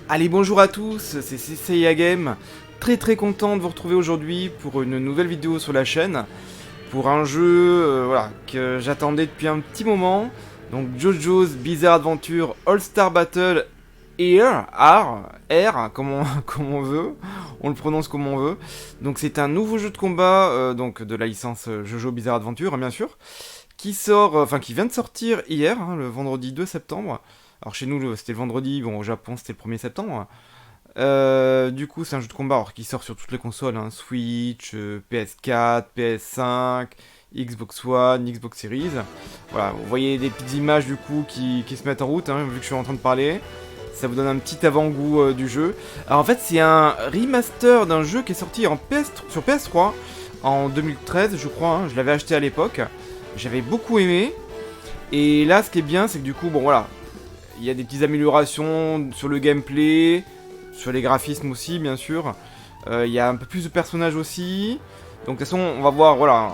Allez, bonjour à tous, c'est Seiya Game. Très content de vous retrouver aujourd'hui pour une nouvelle vidéo sur la chaîne. Pour un jeu voilà, que j'attendais depuis un petit moment. Donc JoJo's Bizarre Adventure All-Star Battle R, comme on veut. On le prononce comme on veut. Donc c'est un nouveau jeu de combat donc de la licence JoJo Bizarre Adventure, hein, bien sûr. Qui vient de sortir hier, hein, le vendredi 2 septembre. Alors chez nous c'était le vendredi, bon au Japon c'était le 1er septembre. Du coup c'est un jeu de combat alors, qui sort sur toutes les consoles, hein, Switch, PS4, PS5, Xbox One, Xbox Series. Voilà, vous voyez des petites images du coup qui se mettent en route, hein, vu que je suis en train de parler. Ça vous donne un petit avant-goût du jeu. Alors en fait c'est un remaster d'un jeu qui est sorti sur PS3 en 2013 je crois, hein, je l'avais acheté à l'époque. J'avais beaucoup aimé. Et là ce qui est bien c'est que du coup bon voilà, il y a des petites améliorations sur le gameplay, sur les graphismes aussi, bien sûr. Il y a un peu plus de personnages aussi. Donc de toute façon, on va voir voilà,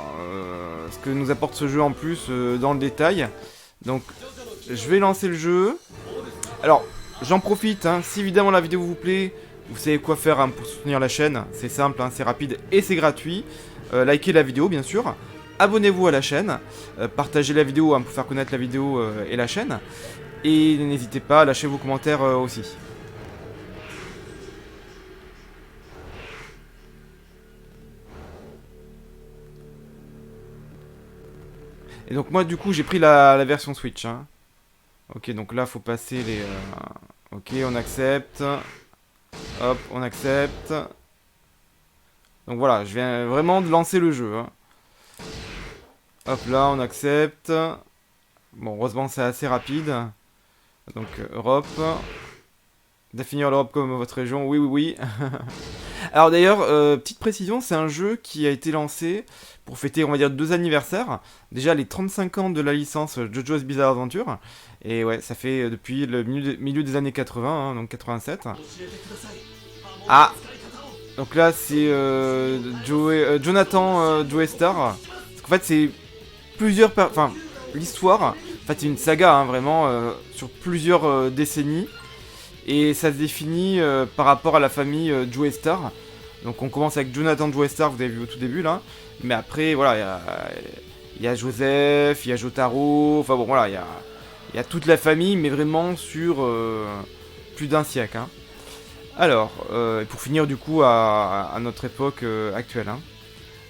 ce que nous apporte ce jeu en plus dans le détail. Donc je vais lancer le jeu. Alors j'en profite, hein, si évidemment la vidéo vous plaît, vous savez quoi faire, hein, pour soutenir la chaîne. C'est simple, hein, c'est rapide et c'est gratuit. Likez la vidéo bien sûr. Abonnez-vous à la chaîne. Partagez la vidéo, hein, pour faire connaître la vidéo et la chaîne. Et n'hésitez pas à lâcher vos commentaires aussi. Et donc moi du coup j'ai pris la version Switch, hein. Ok, donc là faut passer les... Ok, on accepte. Hop, on accepte. Donc voilà, je viens vraiment de lancer le jeu, hein. Hop là, on accepte. Bon, heureusement c'est assez rapide. Donc Europe. Définir l'Europe comme votre région, oui, oui, oui. Alors d'ailleurs, petite précision, c'est un jeu qui a été lancé pour fêter, on va dire, 2 anniversaires. Déjà les 35 ans de la licence JoJo's Bizarre Adventure. Et ouais, ça fait depuis le milieu des années 80, hein, donc 87. Ah, donc là c'est Jonathan Joestar. Parce qu'en fait c'est enfin, l'histoire, en fait c'est une saga, hein, vraiment, sur plusieurs décennies. Et ça se définit par rapport à la famille Joestar. Donc on commence avec Jonathan Joestar, vous avez vu au tout début là. Mais après, voilà, il y a Joseph, il y a Jotaro. Enfin bon, voilà, il y a toute la famille, mais vraiment sur plus d'un siècle, hein. Alors, pour finir du coup à notre époque actuelle, hein.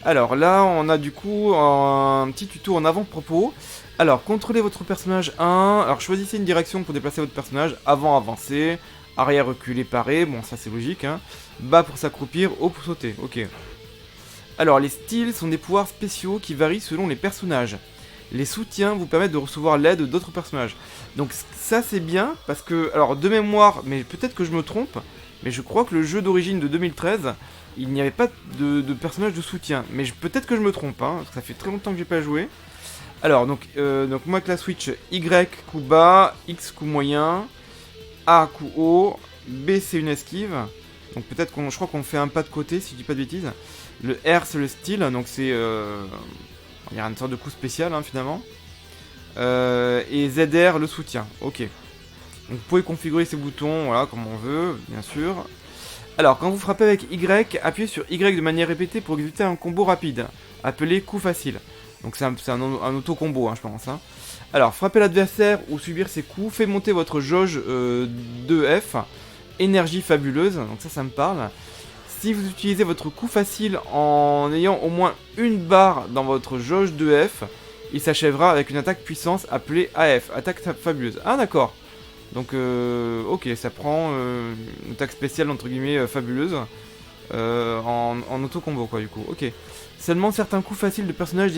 Alors là, on a du coup un petit tuto en avant-propos. Alors, contrôlez votre personnage 1. Alors, choisissez une direction pour déplacer votre personnage. Avant, avancer. Arrière, reculer, parer. Bon, ça c'est logique, hein. Bas pour s'accroupir. Haut pour sauter. Ok. Alors, les styles sont des pouvoirs spéciaux qui varient selon les personnages. Les soutiens vous permettent de recevoir l'aide d'autres personnages. Donc ça c'est bien parce que, alors de mémoire, mais peut-être que je me trompe, mais je crois que le jeu d'origine de 2013, il n'y avait pas de personnage de soutien. Mais peut-être que je me trompe, hein, parce que ça fait très longtemps que j'ai pas joué. Alors donc moi avec la Switch, Y coup bas, X coup moyen, A coup haut, B c'est une esquive. Donc peut-être je crois qu'on fait un pas de côté si je dis pas de bêtises. Le R c'est le style, donc c'est il y a une sorte de coup spécial, hein, finalement. Et ZR le soutien, ok. Donc vous pouvez configurer ces boutons, voilà, comme on veut, bien sûr. Alors, quand vous frappez avec Y, appuyez sur Y de manière répétée pour exécuter un combo rapide, appelé coup facile. Donc c'est un auto-combo, hein, je pense, hein. Alors, frapper l'adversaire ou subir ses coups fait monter votre jauge de F, énergie fabuleuse, donc ça me parle. Si vous utilisez votre coup facile en ayant au moins une barre dans votre jauge de F, il s'achèvera avec une attaque puissance appelée AF, attaque fabuleuse. Ah d'accord. Donc ok, ça prend une attaque spéciale entre guillemets fabuleuse en auto-combo quoi du coup. Ok. Seulement certains coups faciles de personnages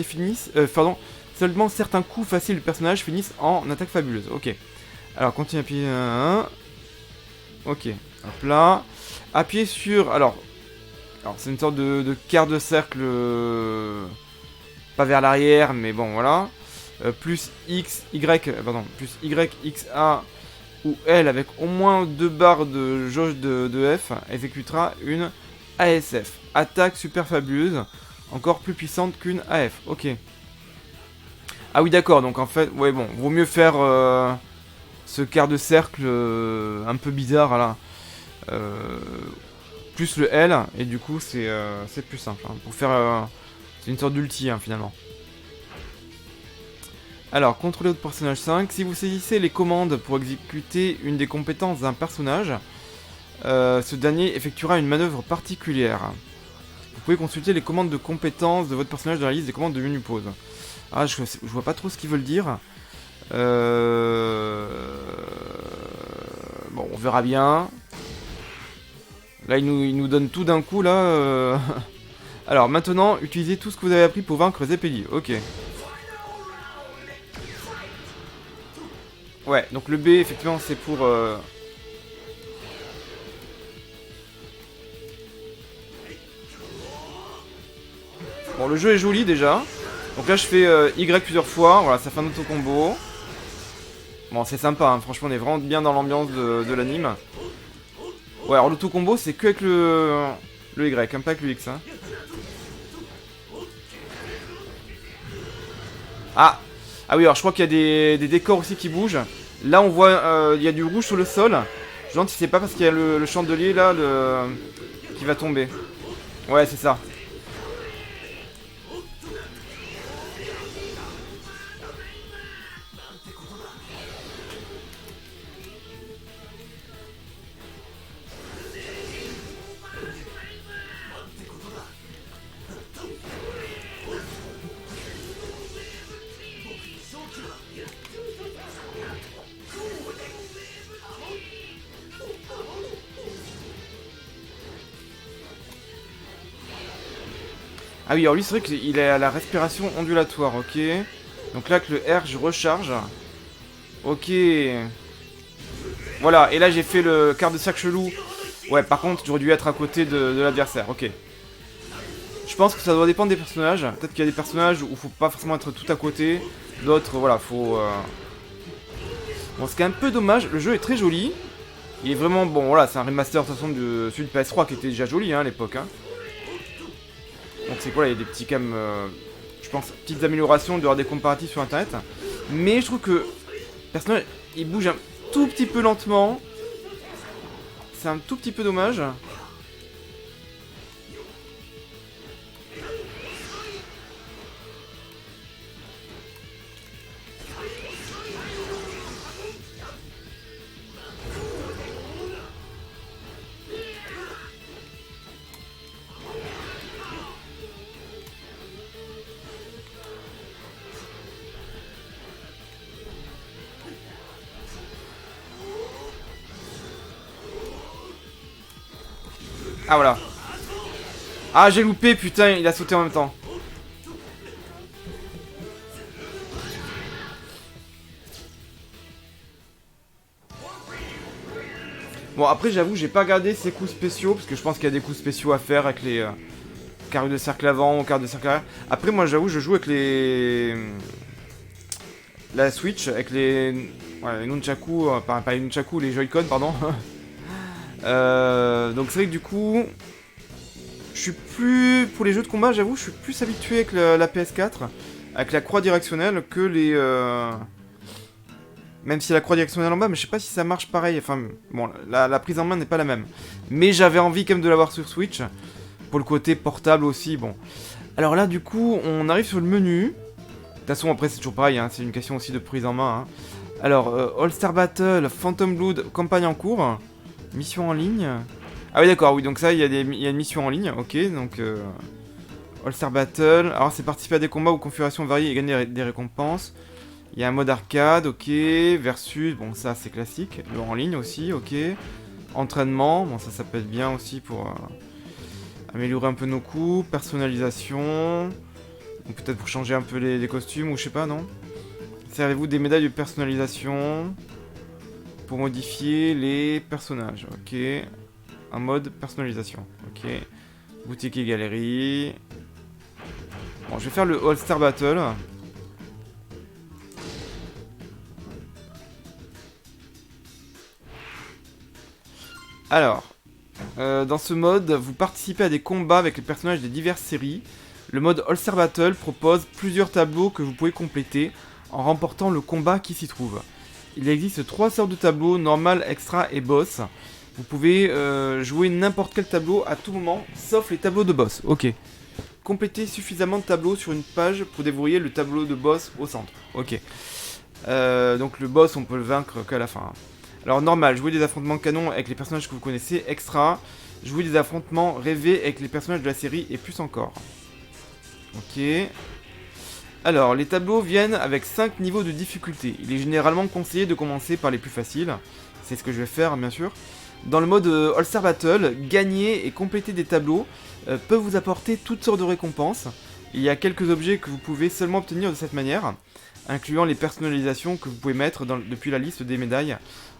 seulement certains coups faciles de personnages finissent en attaque fabuleuse. Ok. Alors continue à appuyer. Ok. Hop là. Appuyez sur. Alors c'est une sorte de quart de cercle. Pas vers l'arrière, mais bon voilà. Plus X, Y, plus Y, X, A ou L avec au moins 2 barres de jauge de F exécutera une ASF. Attaque super fabuleuse, encore plus puissante qu'une AF. Ok. Ah oui d'accord, donc en fait, ouais bon, vaut mieux faire ce quart de cercle un peu bizarre là. plus le L, et du coup c'est plus simple. Hein, pour faire... c'est une sorte d'ulti hein, finalement. Alors, contrôler votre personnage 5. Si vous saisissez les commandes pour exécuter une des compétences d'un personnage, ce dernier effectuera une manœuvre particulière. Vous pouvez consulter les commandes de compétences de votre personnage dans la liste des commandes de menu pause. Ah, je vois pas trop ce qu'ils veulent dire. Bon, on verra bien. Là, il nous donne tout d'un coup, là. Alors, maintenant, utilisez tout ce que vous avez appris pour vaincre Zeppeli. Ok. Ouais, donc le B, effectivement, c'est pour... Bon, le jeu est joli, déjà. Donc là, je fais Y plusieurs fois. Voilà, ça fait un auto-combo. Bon, c'est sympa, hein. Franchement, on est vraiment bien dans l'ambiance de l'anime. Ouais, alors l'auto-combo, c'est que avec le Y, hein, pas avec le X. Hein. Ah oui, alors je crois qu'il y a des décors aussi qui bougent. Là, on voit, il y a du rouge sur le sol. Je me demande si c'est pas parce qu'il y a le chandelier, là, qui va tomber. Ouais, c'est ça. Ah oui, alors lui, c'est vrai qu'il a la respiration ondulatoire, ok. Donc là, avec le R, je recharge. Ok. Voilà, et là, j'ai fait le quart de cercle chelou. Ouais, par contre, j'aurais dû être à côté de l'adversaire, ok. Je pense que ça doit dépendre des personnages. Peut-être qu'il y a des personnages où faut pas forcément être tout à côté. D'autres, voilà, faut... Bon, ce qui est un peu dommage, le jeu est très joli. Il est vraiment, bon, voilà, c'est un remaster de toute façon de celui de PS3 qui était déjà joli, hein, à l'époque, hein. Donc c'est quoi, il y a des petits je pense, petites améliorations, il y aura des comparatifs sur internet. Mais je trouve que le personnage, il bouge un tout petit peu lentement. C'est un tout petit peu dommage. Ah voilà. Ah j'ai loupé, putain, il a sauté en même temps. Bon après j'avoue j'ai pas regardé ses coups spéciaux parce que je pense qu'il y a des coups spéciaux à faire avec les carrés de cercle avant ou carrés de cercle arrière. Après moi j'avoue je joue avec la Switch, avec les nunchaku, pas les nunchaku, les Joy-Con pardon. Donc c'est vrai que du coup je suis plus, pour les jeux de combat j'avoue je suis plus habitué avec la PS4, avec la croix directionnelle que les... Même si la croix directionnelle en bas, mais je sais pas si ça marche pareil. Enfin, bon, la prise en main n'est pas la même. Mais j'avais envie quand même de l'avoir sur Switch. Pour le côté portable aussi, bon. Alors là, du coup, on arrive sur le menu. De toute façon, après, c'est toujours pareil, hein, c'est une question aussi de prise en main. Hein. Alors, All-Star Battle, Phantom Blood, campagne en cours. Mission en ligne. Ah oui, d'accord, oui, donc ça, il y a une mission en ligne. Ok, donc... All-Star Battle. Alors, c'est participer à des combats ou configurations variées et gagner des récompenses. Il y a un mode arcade, ok. Versus, bon ça c'est classique. Le en ligne aussi, ok. Entraînement, bon ça peut être bien aussi pour améliorer un peu nos coups. Personnalisation. Ou peut-être pour changer un peu les costumes, ou je sais pas, non. Servez-vous des médailles de personnalisation pour modifier les personnages, ok. Un mode personnalisation, ok. Boutique et galerie. Bon, je vais faire le All-Star Battle. Alors, dans ce mode, vous participez à des combats avec les personnages des diverses séries. Le mode All-Star Battle propose plusieurs tableaux que vous pouvez compléter en remportant le combat qui s'y trouve. Il existe 3 sortes de tableaux, normal, extra et boss. Vous pouvez jouer n'importe quel tableau à tout moment, sauf les tableaux de boss. Ok. Complétez suffisamment de tableaux sur une page pour déverrouiller le tableau de boss au centre. Ok. Donc le boss, on peut le vaincre qu'à la fin. Alors normal, jouer des affrontements canon avec les personnages que vous connaissez. Extra, jouer des affrontements rêvés avec les personnages de la série et plus encore. Ok. Alors, les tableaux viennent avec 5 niveaux de difficulté. Il est généralement conseillé de commencer par les plus faciles. C'est ce que je vais faire, bien sûr. Dans le mode All-Star Battle, gagner et compléter des tableaux peut vous apporter toutes sortes de récompenses. Il y a quelques objets que vous pouvez seulement obtenir de cette manière, incluant les personnalisations que vous pouvez mettre depuis la liste des médailles,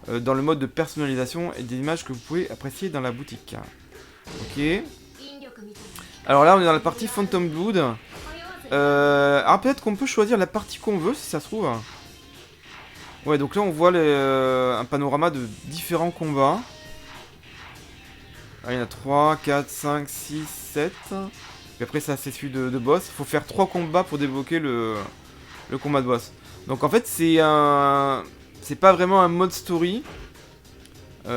dans le mode de personnalisation et des images que vous pouvez apprécier dans la boutique. Ok. Alors là, on est dans la partie Phantom Blood. Alors peut-être qu'on peut choisir la partie qu'on veut, si ça se trouve. Ouais, donc là, on voit un panorama de différents combats. Ah, il y en a 3, 4, 5, 6, 7. Puis après, ça, c'est celui de boss. Il faut faire 3 combats pour débloquer le combat de boss. Donc en fait, c'est pas vraiment un mode story. Faut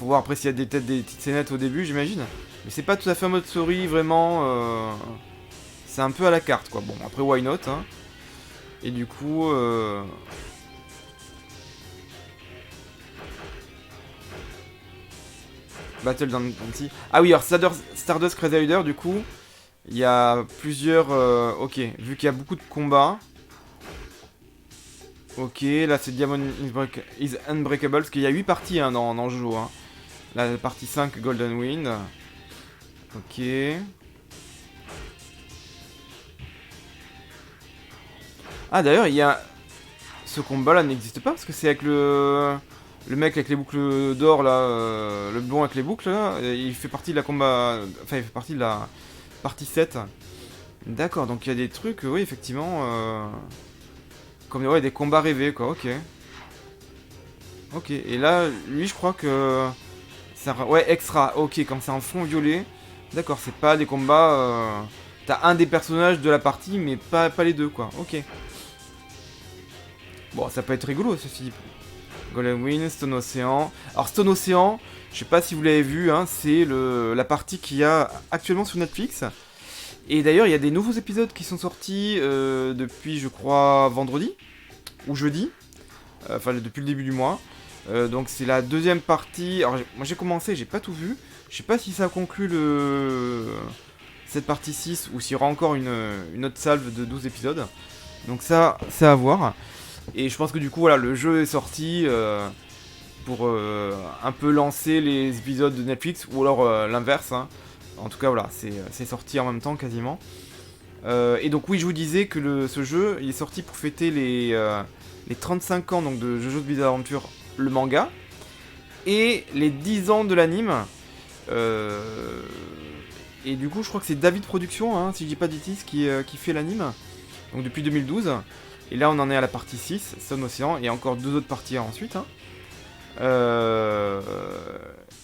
voir après s'il y a des petites scénettes au début, j'imagine. Mais c'est pas tout à fait un mode story, vraiment. C'est un peu à la carte, quoi. Bon, après, why not, hein. Et du coup... Battle Dynasty. Ah oui, alors Stardust Crusader, du coup, il y a plusieurs... ok, vu qu'il y a beaucoup de combats. Ok, là c'est Diamond is Unbreakable, parce qu'il y a 8 parties hein, dans Jojo. Hein. La partie 5, Golden Wind. Ok. Ah d'ailleurs, il y a... Ce combat là n'existe pas, parce que c'est avec le mec avec les boucles d'or là, le blond avec les boucles là, il fait partie de la combat... Enfin, il fait partie de la partie 7. D'accord, donc il y a des trucs, oui, effectivement... Comme ouais, des combats rêvés, quoi, ok. Ok, et là, lui, je crois que... Ouais, extra, ok, quand c'est en fond violet. D'accord, c'est pas des combats... T'as un des personnages de la partie, mais pas les deux, quoi, ok. Bon, ça peut être rigolo, ceci. Golden Wind, Stone Ocean. Alors, Stone Ocean, je sais pas si vous l'avez vu, hein, c'est la partie qu'il y a actuellement sur Netflix. Et d'ailleurs, il y a des nouveaux épisodes qui sont sortis depuis, je crois, vendredi ou jeudi. Enfin, depuis le début du mois. Donc, c'est la deuxième partie. Alors, moi, j'ai commencé, j'ai pas tout vu. Je sais pas si ça conclut cette partie 6 ou s'il y aura encore une autre salve de 12 épisodes. Donc, ça, c'est à voir. Et je pense que du coup, voilà, le jeu est sorti pour un peu lancer les épisodes de Netflix ou alors l'inverse. Hein. En tout cas, voilà, c'est sorti en même temps quasiment. Et donc, oui, je vous disais que ce jeu, il est sorti pour fêter les 35 ans donc, de Jojo's Bizarre Adventure, le manga, et les 10 ans de l'anime. Et du coup, je crois que c'est David Productions, hein, si je dis pas de bêtises, qui fait l'anime. Donc, depuis 2012. Et là, on en est à la partie 6, Stone Ocean, et encore 2 autres parties ensuite. Hein.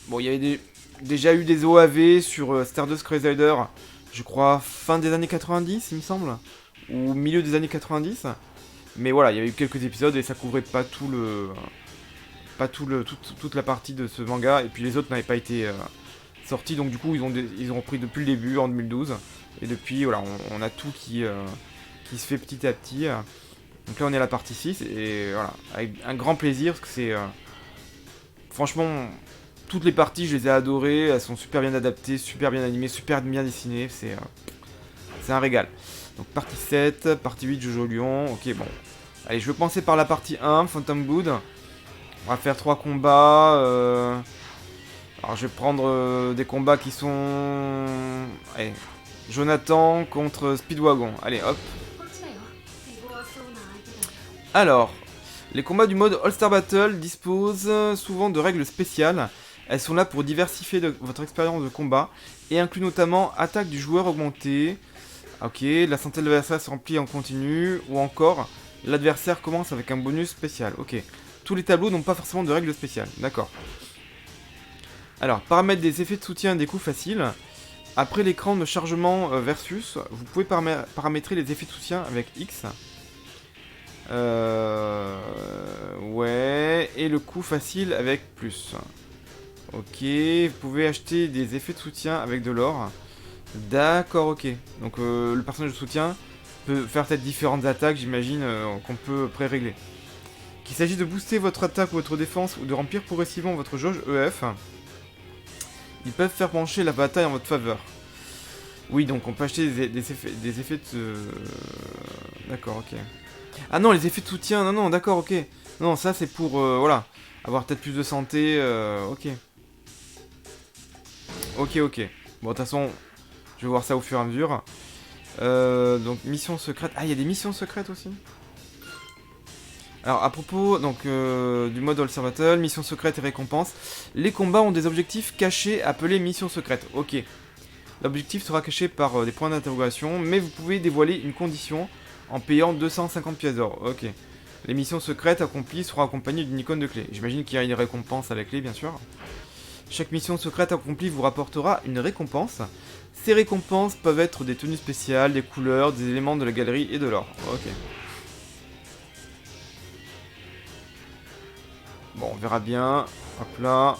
Bon, il y avait déjà eu des OAV sur Stardust Crusader, je crois fin des années 90, il me semble, ou milieu des années 90. Mais voilà, il y a eu quelques épisodes et ça couvrait pas toute la partie de ce manga, et puis les autres n'avaient pas été sortis, donc du coup ils ont repris depuis le début en 2012, et depuis voilà, on a tout qui se fait petit à petit. Donc là on est à la partie 6, et voilà, avec un grand plaisir, parce que c'est... franchement, toutes les parties je les ai adorées, elles sont super bien adaptées, super bien animées, super bien dessinées, c'est un régal. Donc partie 7, partie 8, Jojo Lion, ok bon. Allez, je vais commencer par la partie 1, Phantom Blood. On va faire 3 combats. Alors je vais prendre des combats qui sont... Allez, Jonathan contre Speedwagon, allez hop. Alors, les combats du mode All-Star Battle disposent souvent de règles spéciales. Elles sont là pour diversifier votre expérience de combat et incluent notamment attaque du joueur augmentée. Ok, la santé de l'adversaire se remplit en continu, ou encore l'adversaire commence avec un bonus spécial. Ok, tous les tableaux n'ont pas forcément de règles spéciales, d'accord. Alors, paramètres des effets de soutien des coups faciles. Après l'écran de chargement versus, vous pouvez paramétrer les effets de soutien avec X. Ouais, et le coup facile avec plus. Ok, vous pouvez acheter des effets de soutien avec de l'or. D'accord, ok. Donc le personnage de soutien peut faire peut-être différentes attaques, j'imagine, qu'on peut pré-régler. Qu'il s'agisse de booster votre attaque ou votre défense ou de remplir progressivement votre jauge EF, ils peuvent faire pencher la bataille en votre faveur. Oui, donc on peut acheter des effets de... D'accord, ok. Ah non, les effets de soutien, non, non, d'accord, ok. Non, ça c'est pour, voilà, avoir peut-être plus de santé, ok. Ok, ok. Bon, de toute façon, je vais voir ça au fur et à mesure. Donc, mission secrète. Ah, il y a des missions secrètes aussi. Alors, à propos donc, du mode observateur, mission secrète et récompense, les combats ont des objectifs cachés appelés missions secrètes. Ok. L'objectif sera caché par des points d'interrogation, mais vous pouvez dévoiler une condition en payant 250 pièces d'or. Ok. Les missions secrètes accomplies seront accompagnées d'une icône de clé. J'imagine qu'il y a une récompense à la clé, bien sûr. Chaque mission secrète accomplie vous rapportera une récompense. Ces récompenses peuvent être des tenues spéciales, des couleurs, des éléments de la galerie et de l'or. Ok. Bon, on verra bien. Hop là.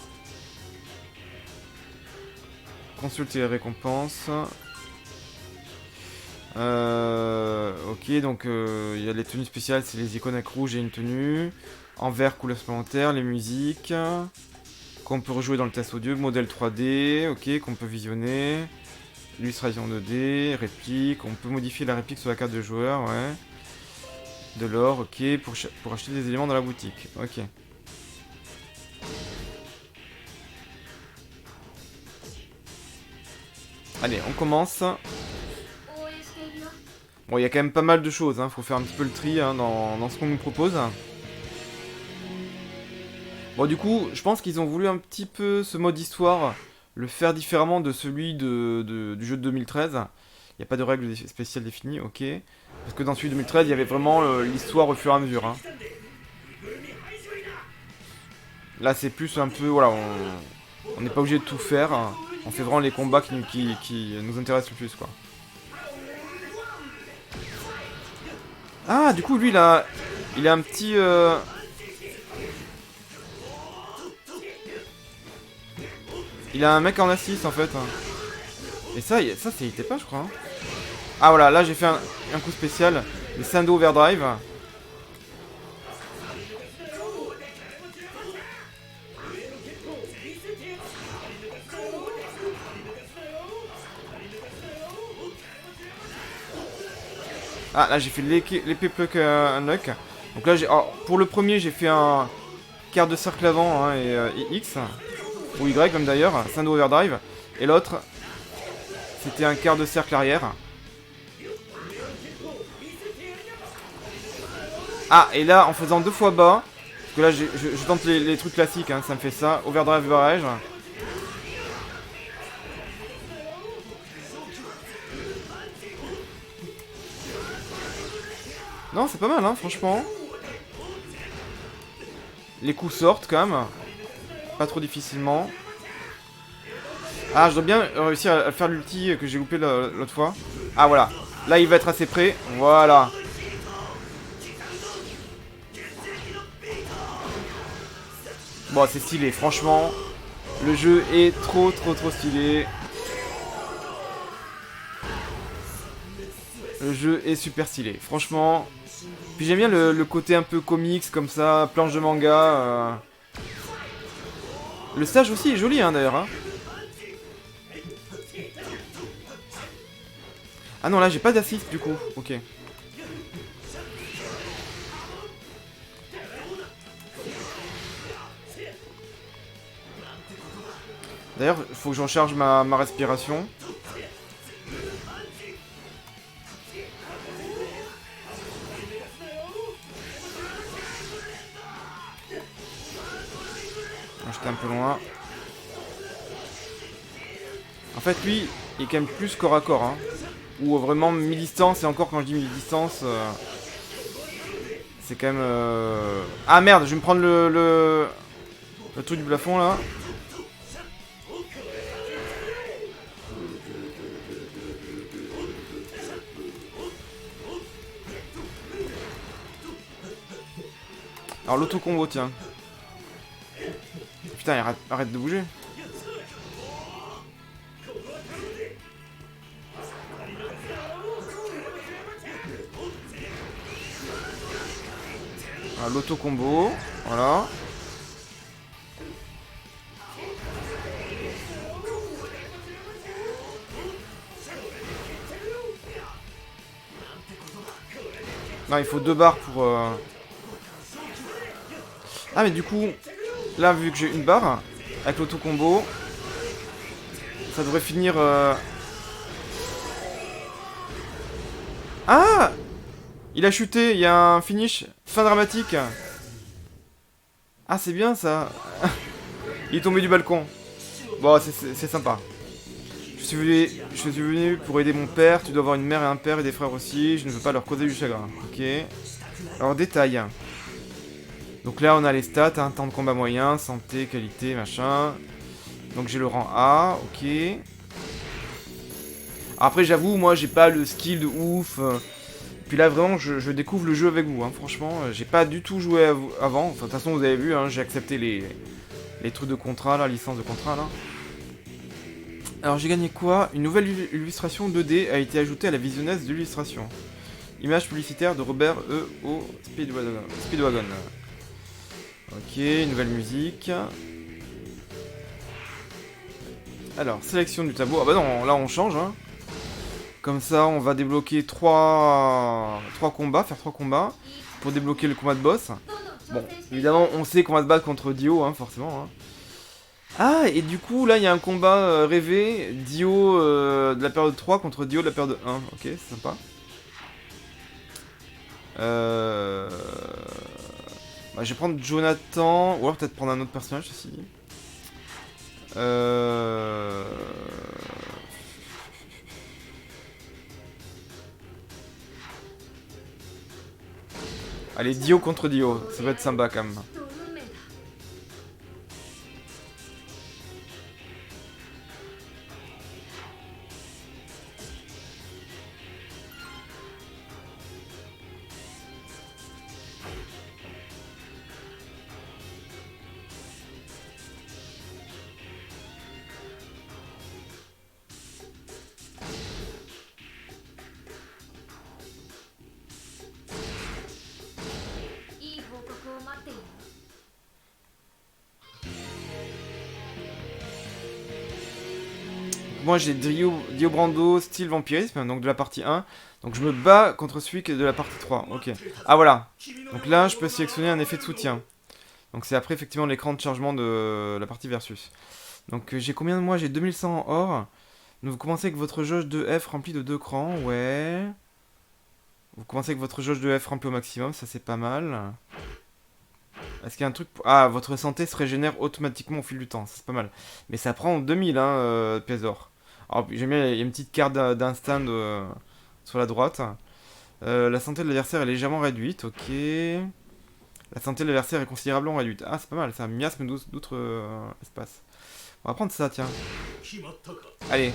Consulter les récompenses. Ok, donc il y a les tenues spéciales, c'est les icônes avec rouge et une tenue. En vert, couleur supplémentaire, les musiques. Qu'on peut rejouer dans le test audio, modèle 3D, ok, qu'on peut visionner. Illustration 2D, réplique, on peut modifier la réplique sur la carte de joueur, ouais. De l'or, ok, pour acheter des éléments dans la boutique, ok. Allez, on commence. Bon, il y a quand même pas mal de choses, hein. Faut faire un petit peu le tri hein, dans ce qu'on nous propose. Bon, du coup, je pense qu'ils ont voulu un petit peu ce mode histoire, le faire différemment de celui du jeu de 2013. Il n'y a pas de règles spéciales définies, ok. Parce que dans celui de 2013, il y avait vraiment l'histoire au fur et à mesure. Hein. Là, c'est plus un peu, voilà, on n'est pas obligé de tout faire. Hein. On fait vraiment les combats qui nous intéressent le plus, quoi. Ah, du coup, lui, il a un petit... Il a un mec en assist, en fait. Et ça c'est était pas, je crois. Hein. Ah, voilà, là, j'ai fait un coup spécial. Le Sando Overdrive. Ah, là, j'ai fait l'épée Pluck Unlock. Donc là, pour le premier, j'ai fait un quart de cercle avant hein, et X. Ou Y, comme d'ailleurs. Sando Overdrive. Et l'autre, c'était un quart de cercle arrière. Ah, et là, en faisant 2 fois bas, parce que là, je tente les trucs classiques, hein, ça me fait ça. Overdrive barrage. Non, c'est pas mal, hein, franchement. Les coups sortent, quand même. Pas trop difficilement. Ah, je dois bien réussir à faire l'ulti que j'ai loupé l'autre fois. Ah, voilà. Là, il va être assez près. Voilà. Bon, c'est stylé, franchement. Le jeu est trop stylé. Le jeu est super stylé, franchement. Puis j'aime bien le côté un peu comics, comme ça, planche de manga. Le stage aussi est joli, hein, d'ailleurs. Hein. Ah non, là, j'ai pas d'assist, du coup. Ok. D'ailleurs, il faut que j'en charge ma respiration. J'étais un peu loin. En fait, lui, il est quand même plus corps à corps. Hein. Ou vraiment mi-distance, et encore quand je dis mi-distance, c'est quand même... Ah merde, je vais me prendre le truc du plafond là. Alors l'auto-combo, tiens. putain, arrête de bouger. L'auto-combo, voilà. Non, il faut 2 barres pour... Ah, mais du coup, là, vu que j'ai une barre, avec l'auto-combo, ça devrait finir... Ah! Il a chuté, il y a un finish, fin dramatique. Ah, c'est bien, ça. Il est tombé du balcon. Bon, c'est sympa. Je suis venu pour aider mon père. Tu dois avoir une mère et un père et des frères aussi. Je ne veux pas leur causer du chagrin. Ok. Alors, détail. Donc là, on a les stats. Hein, temps de combat moyen, santé, qualité, machin. Donc j'ai le rang A. Ok. Après, j'avoue, moi, j'ai pas le skill de ouf. Puis là, vraiment, je découvre le jeu avec vous. Hein, franchement, j'ai pas du tout joué avant. Enfin, de toute façon, vous avez vu, hein, j'ai accepté les trucs de contrat, la licence de contrat, là. Alors j'ai gagné quoi? Une nouvelle illustration 2D a été ajoutée à la visionneuse de l'illustration. Image publicitaire de Robert E. O. Speedwagon. Ok, nouvelle musique. Alors, sélection du tableau. Ah bah non, là on change. Hein. Comme ça, on va débloquer 3 combats, faire 3 combats pour débloquer le combat de boss. Bon, évidemment, on sait qu'on va se battre contre Dio, hein, forcément. Hein. Ah, et du coup, là, il y a un combat rêvé. Dio de la période 3 contre Dio de la période 1. Ok, c'est sympa. Bah, je vais prendre Jonathan. Ou alors peut-être prendre un autre personnage aussi. Allez, Dio contre Dio. Ça va être sympa quand même. Moi j'ai Dio Brando, style vampirisme, donc de la partie 1. Donc je me bats contre celui qui est de la partie 3. Ok. Ah voilà. Donc là je peux sélectionner un effet de soutien. Donc c'est après effectivement l'écran de chargement de la partie versus. Donc j'ai combien de mois? J'ai 2100 en or. Donc vous commencez avec votre jauge de F remplie de 2 crans. Ouais. Vous commencez avec votre jauge de F remplie au maximum. Ça c'est pas mal. Est-ce qu'il y a un truc... Ah, votre santé se régénère automatiquement au fil du temps. C'est pas mal. Mais ça prend 2000 hein, pièces d'or. Alors, j'aime bien, il y a une petite carte d'instant sur la droite. La santé de l'adversaire est légèrement réduite, ok. La santé de l'adversaire est considérablement réduite. Ah, c'est pas mal, c'est un miasme d'autres espaces. On va prendre ça, tiens. Allez.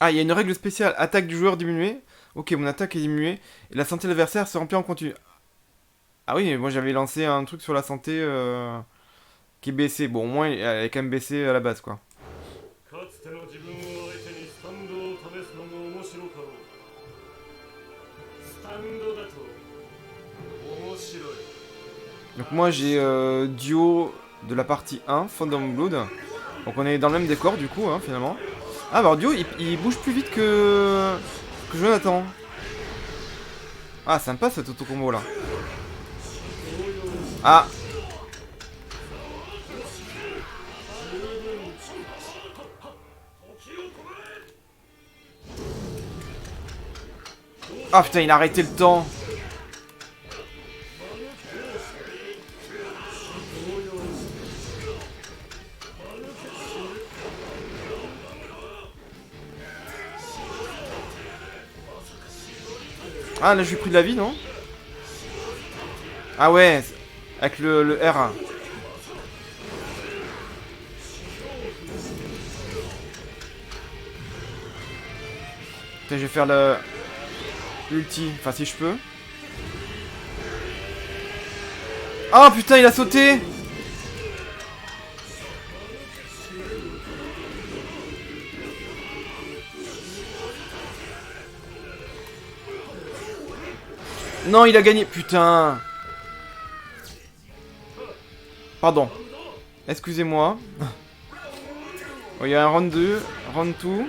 Ah, il y a une règle spéciale. Attaque du joueur diminuée. Ok, mon attaque est diminuée. Et la santé de l'adversaire se remplit en continu. Ah oui, moi j'avais lancé un truc sur la santé qui est baissée. Bon, au moins, elle est quand même baissée à la base, quoi. Donc moi j'ai Dio de la partie 1, Phantom Blood. Donc on est dans le même décor du coup, hein, finalement. Ah bah Dio il bouge plus vite que Jonathan. Ah sympa cet auto-combo là. Ah. Ah putain il a arrêté le temps. Ah là je lui ai pris de la vie non? Ah ouais, avec le R. Putain, je vais faire l'ulti. Enfin, si je peux. Oh putain, il a sauté! Non, il a gagné. Putain. Pardon. Excusez-moi. Oh, il y a un round 2, round 2.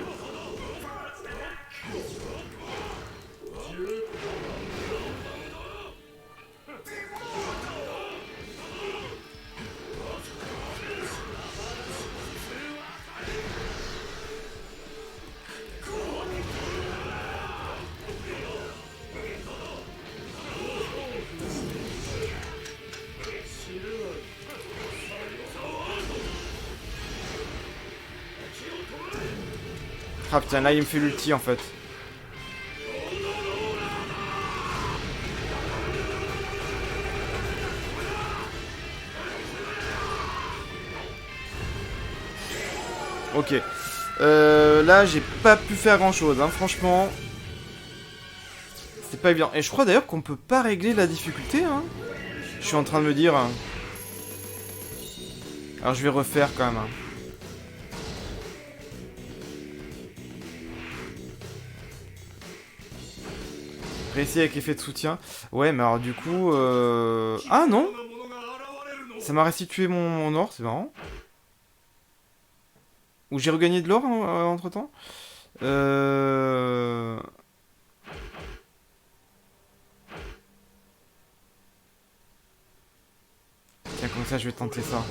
Ah putain, là il me fait l'ulti en fait. Ok. Là j'ai pas pu faire grand chose, hein, franchement. C'est pas évident. Et je crois d'ailleurs qu'on peut pas régler la difficulté, hein. Je suis en train de me dire. Alors je vais refaire quand même. Réussi avec effet de soutien. Ouais, mais alors du coup... Ah non! Ça m'a restitué mon or, c'est marrant. Ou j'ai regagné de l'or entre temps. Tiens, comme ça je vais tenter ça.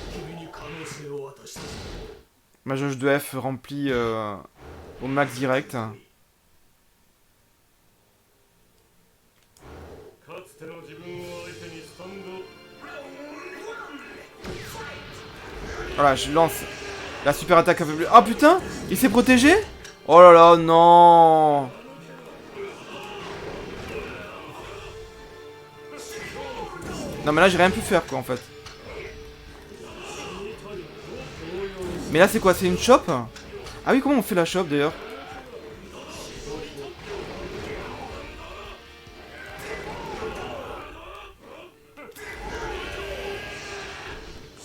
Ma jauge de F remplie au max direct. Voilà, je lance la super attaque un peu plus... Oh putain! Il s'est protégé? Oh là là, non! Non mais là j'ai rien pu faire quoi en fait. Mais là c'est quoi? C'est une chope? Ah oui, comment on fait la chope d'ailleurs?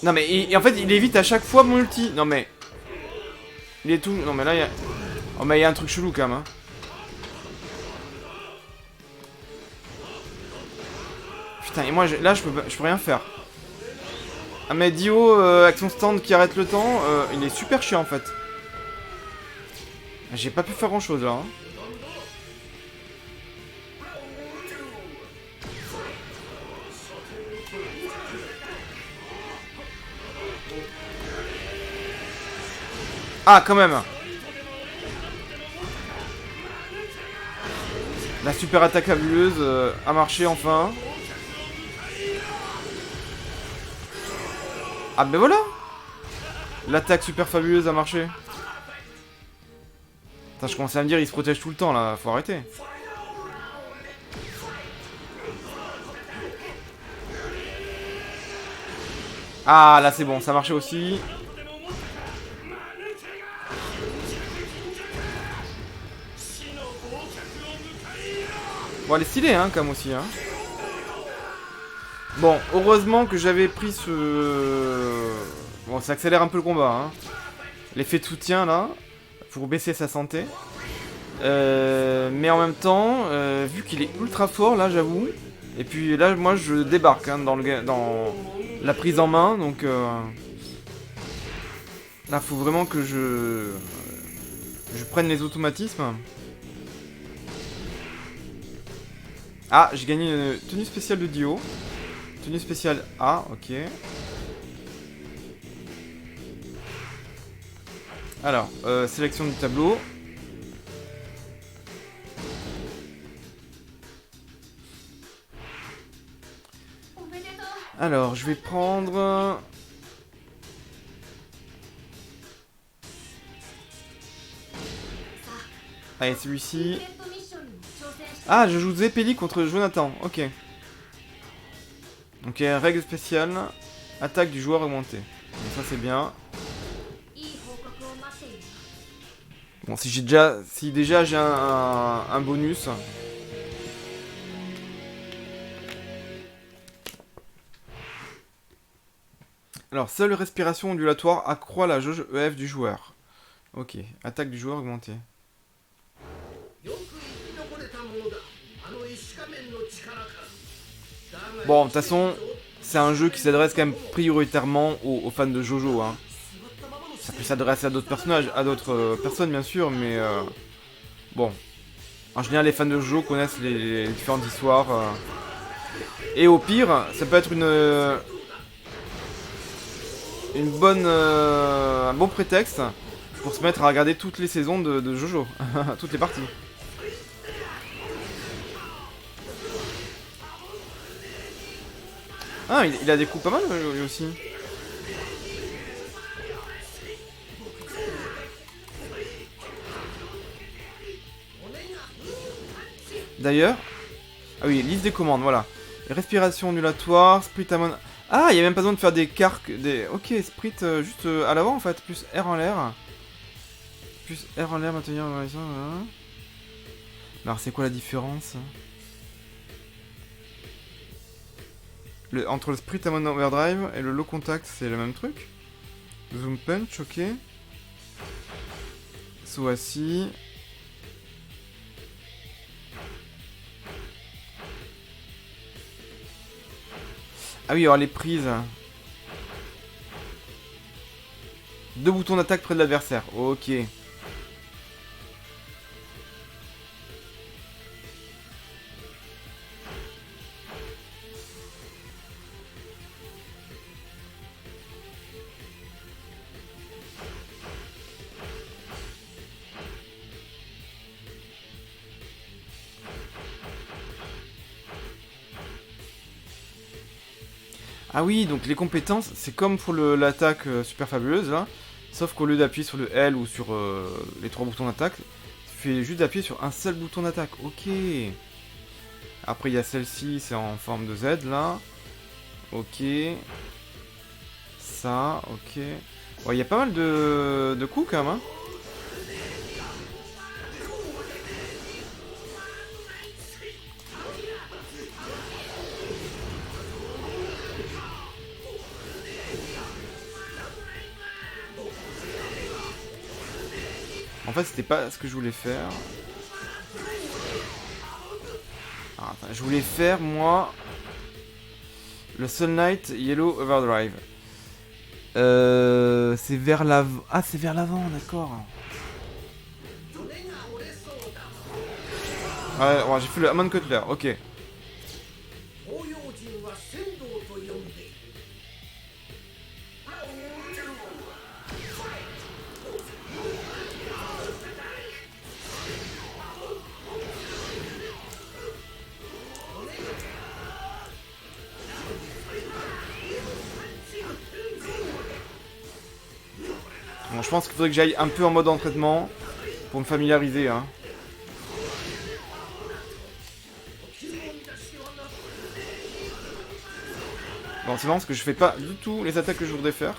Non mais et en fait il évite à chaque fois mon ulti. Non mais... Il est tout... Non mais là il y a... Oh mais il y a un truc chelou quand même hein. Putain et moi là je peux rien faire. Ah mais Dio avec son stand qui arrête le temps, il est super chiant en fait. J'ai pas pu faire grand chose là hein. Ah quand même. La super attaque fabuleuse a marché enfin. Ah ben voilà. L'attaque super fabuleuse a marché. Putain, je commençais à me dire, il se protège tout le temps là, faut arrêter. Ah là c'est bon, ça marchait aussi. Bon elle est stylée hein, comme aussi hein. Bon, heureusement que j'avais pris ce... Bon, ça accélère un peu le combat, hein. L'effet de soutien, là, pour baisser sa santé. Mais en même temps, vu qu'il est ultra fort, là, j'avoue. Et puis là, moi, je débarque hein, dans la prise en main, donc... Là, faut vraiment que je prenne les automatismes. Ah, j'ai gagné une tenue spéciale de Dio. Tenue spéciale A, ok. Alors, sélection du tableau. Alors, je vais prendre... Allez, celui-ci. Ah, je joue Zeppeli contre Jonathan, ok. Donc, règle spéciale. Attaque du joueur augmentée. Donc ça, c'est bien. Bon, si déjà j'ai un bonus. Alors, seule respiration ondulatoire accroît la jauge EF du joueur. Ok, attaque du joueur augmentée. Bon, de toute façon, c'est un jeu qui s'adresse quand même prioritairement aux fans de JoJo. Hein. Ça peut s'adresser à d'autres personnages, à d'autres personnes bien sûr, mais bon. En général, les fans de JoJo connaissent les différentes histoires. Et au pire, ça peut être un bon prétexte pour se mettre à regarder toutes les saisons de JoJo, toutes les parties. Ah, il a des coups pas mal lui aussi. D'ailleurs, ah oui, liste des commandes, voilà. Respiration ondulatoire, sprint à mon... Ah, il n'y a même pas besoin de faire des carques, Ok, sprint juste à l'avant en fait, plus R en l'air. Plus R en l'air, maintenir... Voilà. Alors c'est quoi la différence entre le sprint à mon overdrive et le low contact, c'est le même truc. Zoom punch, ok. Saut assis. Ah oui, alors les prises. 2 boutons d'attaque près de l'adversaire. Ok. Ah oui, donc les compétences, c'est comme pour l'attaque super fabuleuse là, sauf qu'au lieu d'appuyer sur le L ou sur les 3 boutons d'attaque, tu fais juste d'appuyer sur un seul bouton d'attaque. Ok. Après il y a celle-ci, c'est en forme de Z là. Ok. Ça, ok. Bon, il y a pas mal de coups quand même. Hein. En fait, c'était pas ce que je voulais faire. Ah, attends, je voulais faire, moi, le Sunlight Yellow Overdrive. C'est vers l'avant. Ah, c'est vers l'avant, d'accord. Ouais, j'ai fait le Hamon Cutler, ok. Bon, je pense qu'il faudrait que j'aille un peu en mode entraînement pour me familiariser. Hein. Bon, c'est marrant parce que je fais pas du tout les attaques que je voudrais faire.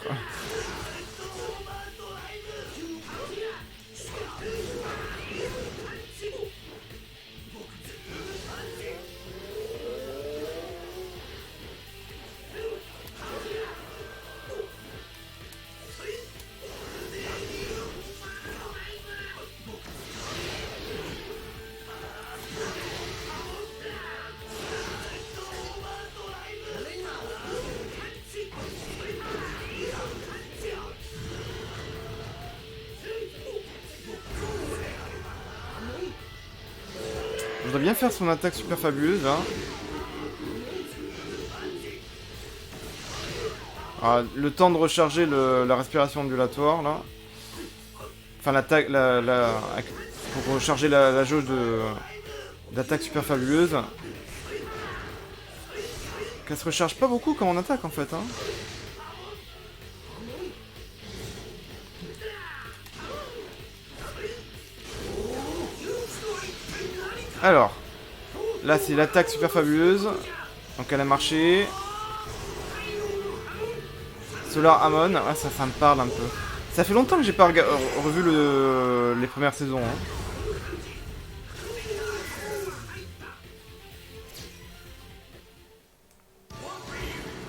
Je voudrais bien faire son attaque super fabuleuse là. Ah, le temps de recharger la respiration ondulatoire là. Enfin l'attaque, pour recharger la jauge d'attaque super fabuleuse. Qu'elle se recharge pas beaucoup quand on attaque en fait. Hein. Alors, là c'est l'attaque super fabuleuse. Donc elle a marché. Solar Hamon, ah, ça me parle un peu. Ça fait longtemps que j'ai pas revu les premières saisons. Hein.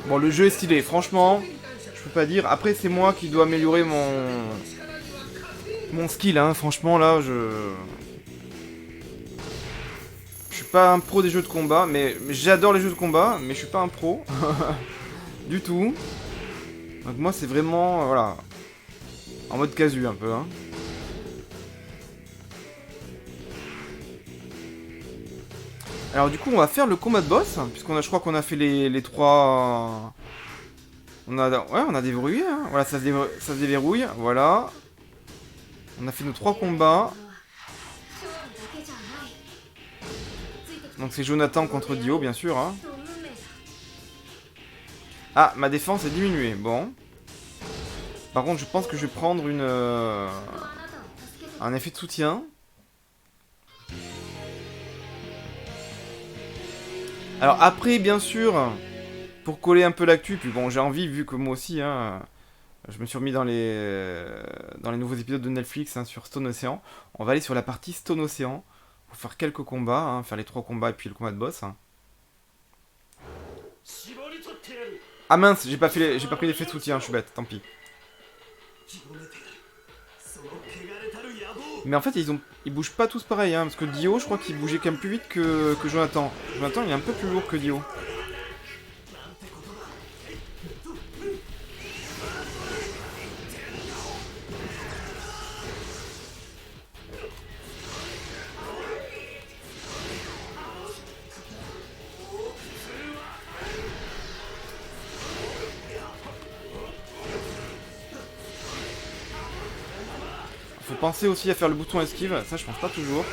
Bon, le jeu est stylé, franchement, je peux pas dire. Après, c'est moi qui dois améliorer mon skill, hein. Franchement, là, je suis pas un pro des jeux de combat, mais j'adore les jeux de combat, mais je suis pas un pro. Du tout. Donc moi, c'est vraiment, voilà, en mode casu un peu, hein. Alors du coup, on va faire le combat de boss, puisqu'on a, je crois qu'on a fait les trois... On a déverrouillé, hein. Voilà, ça se déverrouille, voilà. On a fait nos 3 combats. Donc c'est Jonathan contre Dio, bien sûr, hein. Ah, ma défense est diminuée, bon. Par contre, je pense que je vais prendre un effet de soutien. Alors après, bien sûr, pour coller un peu l'actu, puis bon, j'ai envie, vu que moi aussi, hein, je me suis remis dans les nouveaux épisodes de Netflix, hein, sur Stone Ocean. On va aller sur la partie Stone Ocean, pour faire quelques combats, hein, faire les 3 combats et puis le combat de boss. Hein. Ah mince, j'ai pas pris l'effet de soutien, je suis bête, tant pis. Mais en fait, ils bougent pas tous pareil, hein, parce que Dio, je crois qu'il bougeait quand même plus vite que Jonathan. Jonathan, il est un peu plus lourd que Dio. Faut penser aussi à faire le bouton esquive, ça je pense pas toujours.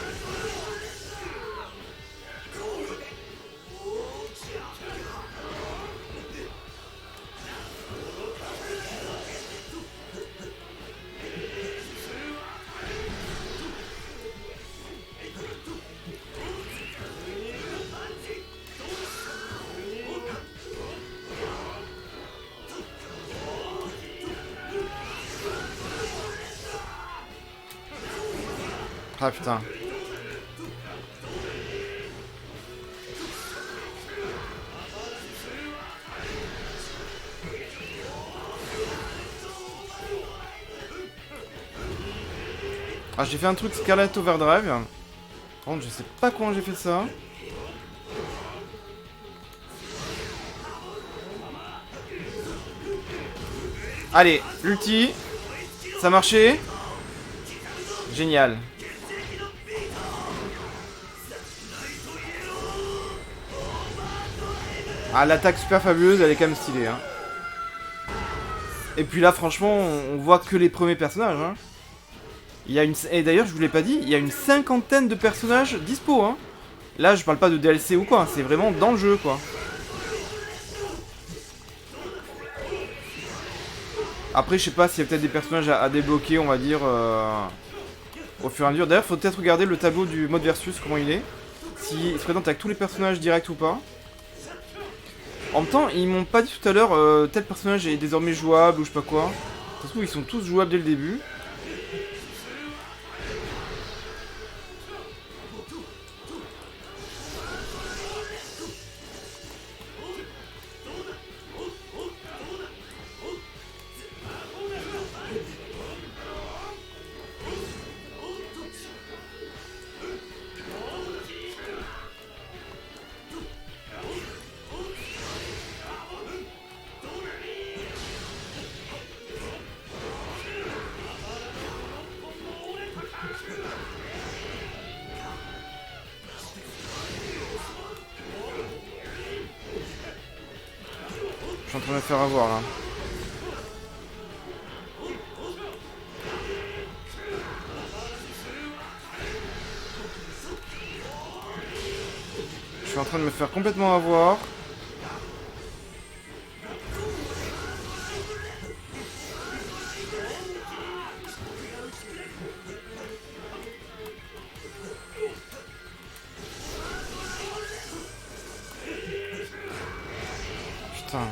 Ah putain. Ah, j'ai fait un truc Scarlet Overdrive. Par contre, je sais pas comment j'ai fait ça. Allez, l'ulti. Ça a marché. Génial. Ah, l'attaque super fabuleuse, elle est quand même stylée. Hein. Et puis là, franchement, on voit que les premiers personnages. Hein. Et d'ailleurs, je vous l'ai pas dit, il y a une 50aine de personnages dispo. Hein. Là, je parle pas de DLC ou quoi, hein, c'est vraiment dans le jeu, quoi. Après, je sais pas s'il y a peut-être des personnages à débloquer, on va dire, au fur et à mesure. D'ailleurs, faut peut-être regarder le tableau du mode versus, comment il est. S'il se présente avec tous les personnages directs ou pas. En même temps, ils m'ont pas dit tout à l'heure, tel personnage est désormais jouable ou je sais pas quoi. De toute façon, ils sont tous jouables dès le début. Je suis en train de me faire avoir là. Je suis en train de me faire complètement avoir. Putain.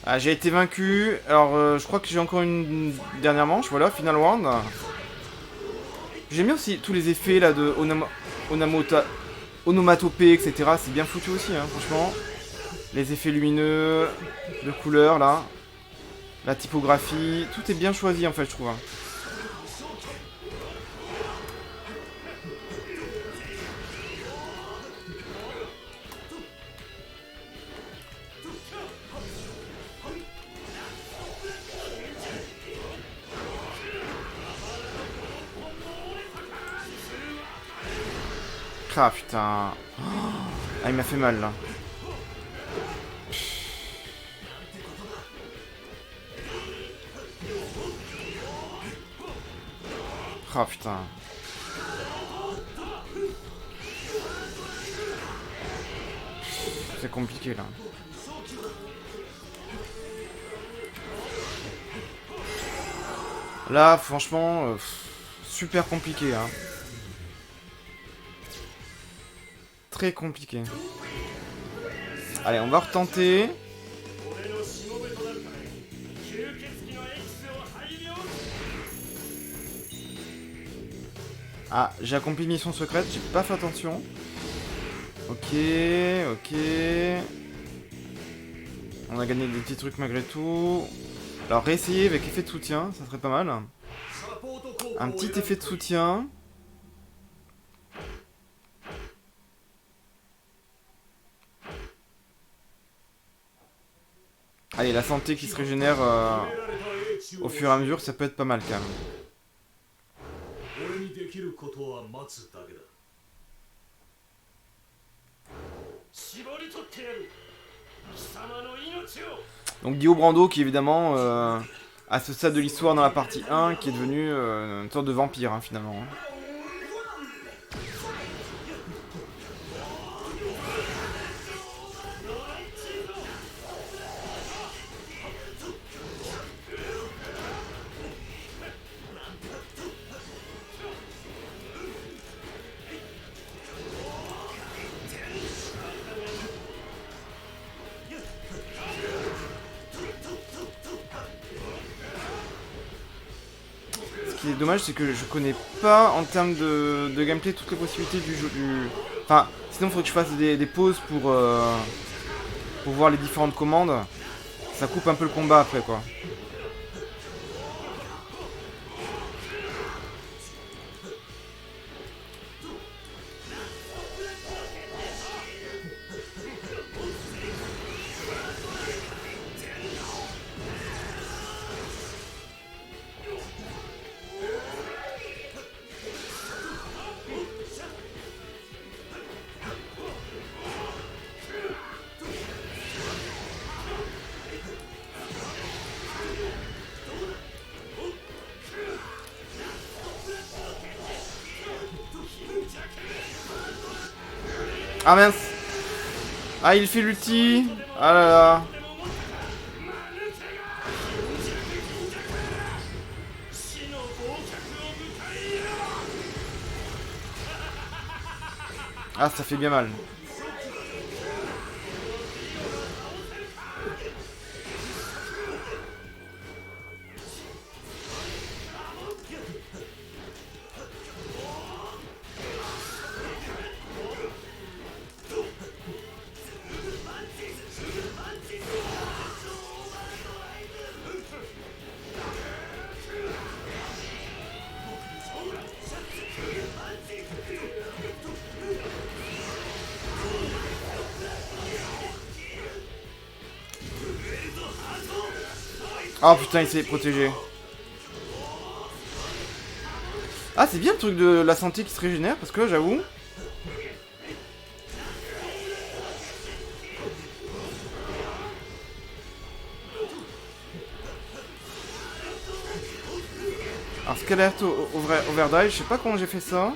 Ah, j'ai été vaincu. Alors, je crois que j'ai encore une dernière manche. Voilà, final round. J'aime bien aussi tous les effets là de onomatopée, etc. C'est bien foutu aussi, hein, franchement. Les effets lumineux, de couleurs là. La typographie. Tout est bien choisi en fait, je trouve. Hein. Ah putain. Ah, il m'a fait mal là. Ah putain. C'est compliqué là. Là, franchement, super compliqué. Hein. Très compliqué. Allez, on va retenter. Ah, j'ai accompli mission secrète, j'ai pas fait attention. Ok, ok. On a gagné des petits trucs malgré tout. Alors réessayer avec effet de soutien, ça serait pas mal. Un petit effet de soutien. Allez, la santé qui se régénère au fur et à mesure, ça peut être pas mal quand même. Donc Dio Brando qui évidemment à ce stade de l'histoire dans la partie 1 qui est devenu une sorte de vampire hein, finalement. Hein. Ce qui est dommage, c'est que je connais pas en termes de gameplay toutes les possibilités du jeu. Enfin, sinon il faudrait que je fasse des pauses pour voir les différentes commandes. Ça coupe un peu le combat après quoi. Ah mince. Ah il fait l'ulti. Ah là là. Ah ça fait bien mal. Oh putain il s'est protégé. Ah c'est bien le truc de la santé qui se régénère parce que là j'avoue. Alors Scarlet Overdrive, je sais pas comment j'ai fait ça.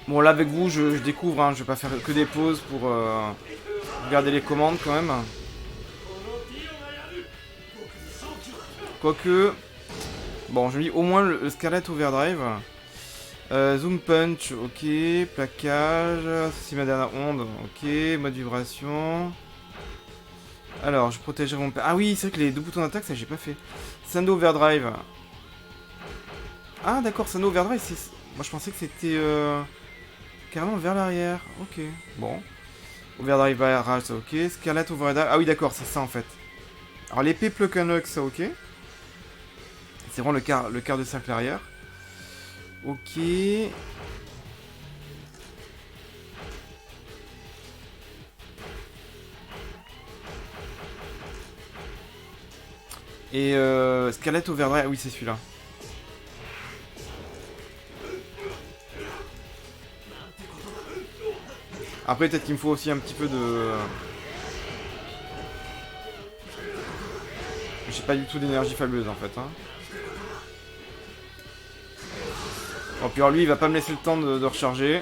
Bon là avec vous je découvre, hein, je vais pas faire que des pauses pour regarder les commandes quand même. Quoique, bon je me dis au moins le Scarlet Overdrive. Zoom punch, ok. Plaquage, c'est ma dernière onde, ok. Mode vibration. Alors, je protégerai mon... Ah oui, c'est vrai que les deux boutons d'attaque, ça j'ai pas fait. Sando Overdrive. Ah d'accord, Sando Overdrive, c'est... Moi je pensais que c'était carrément vers l'arrière. Ok, bon. Overdrive barrage, ça ok. Scarlet Overdrive... Ah oui d'accord, c'est ça en fait. Alors l'épée Pluck and Lock, ça ok. C'est vraiment le quart de cercle arrière. Ok. Et Scarlet Overdrive, ah oui c'est celui-là. Après peut-être qu'il me faut aussi un petit peu de... J'ai pas du tout d'énergie fabuleuse en fait. Hein. Bon puis alors lui il va pas me laisser le temps de recharger.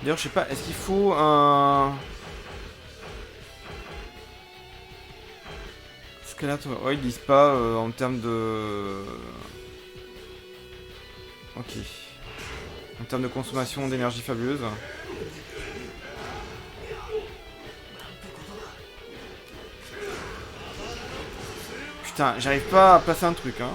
D'ailleurs, je sais pas, est-ce qu'il faut un... Scarlet, ouais, ils disent pas en termes de... Ok. En termes de consommation d'énergie fabuleuse. Putain, j'arrive pas à placer un truc, hein.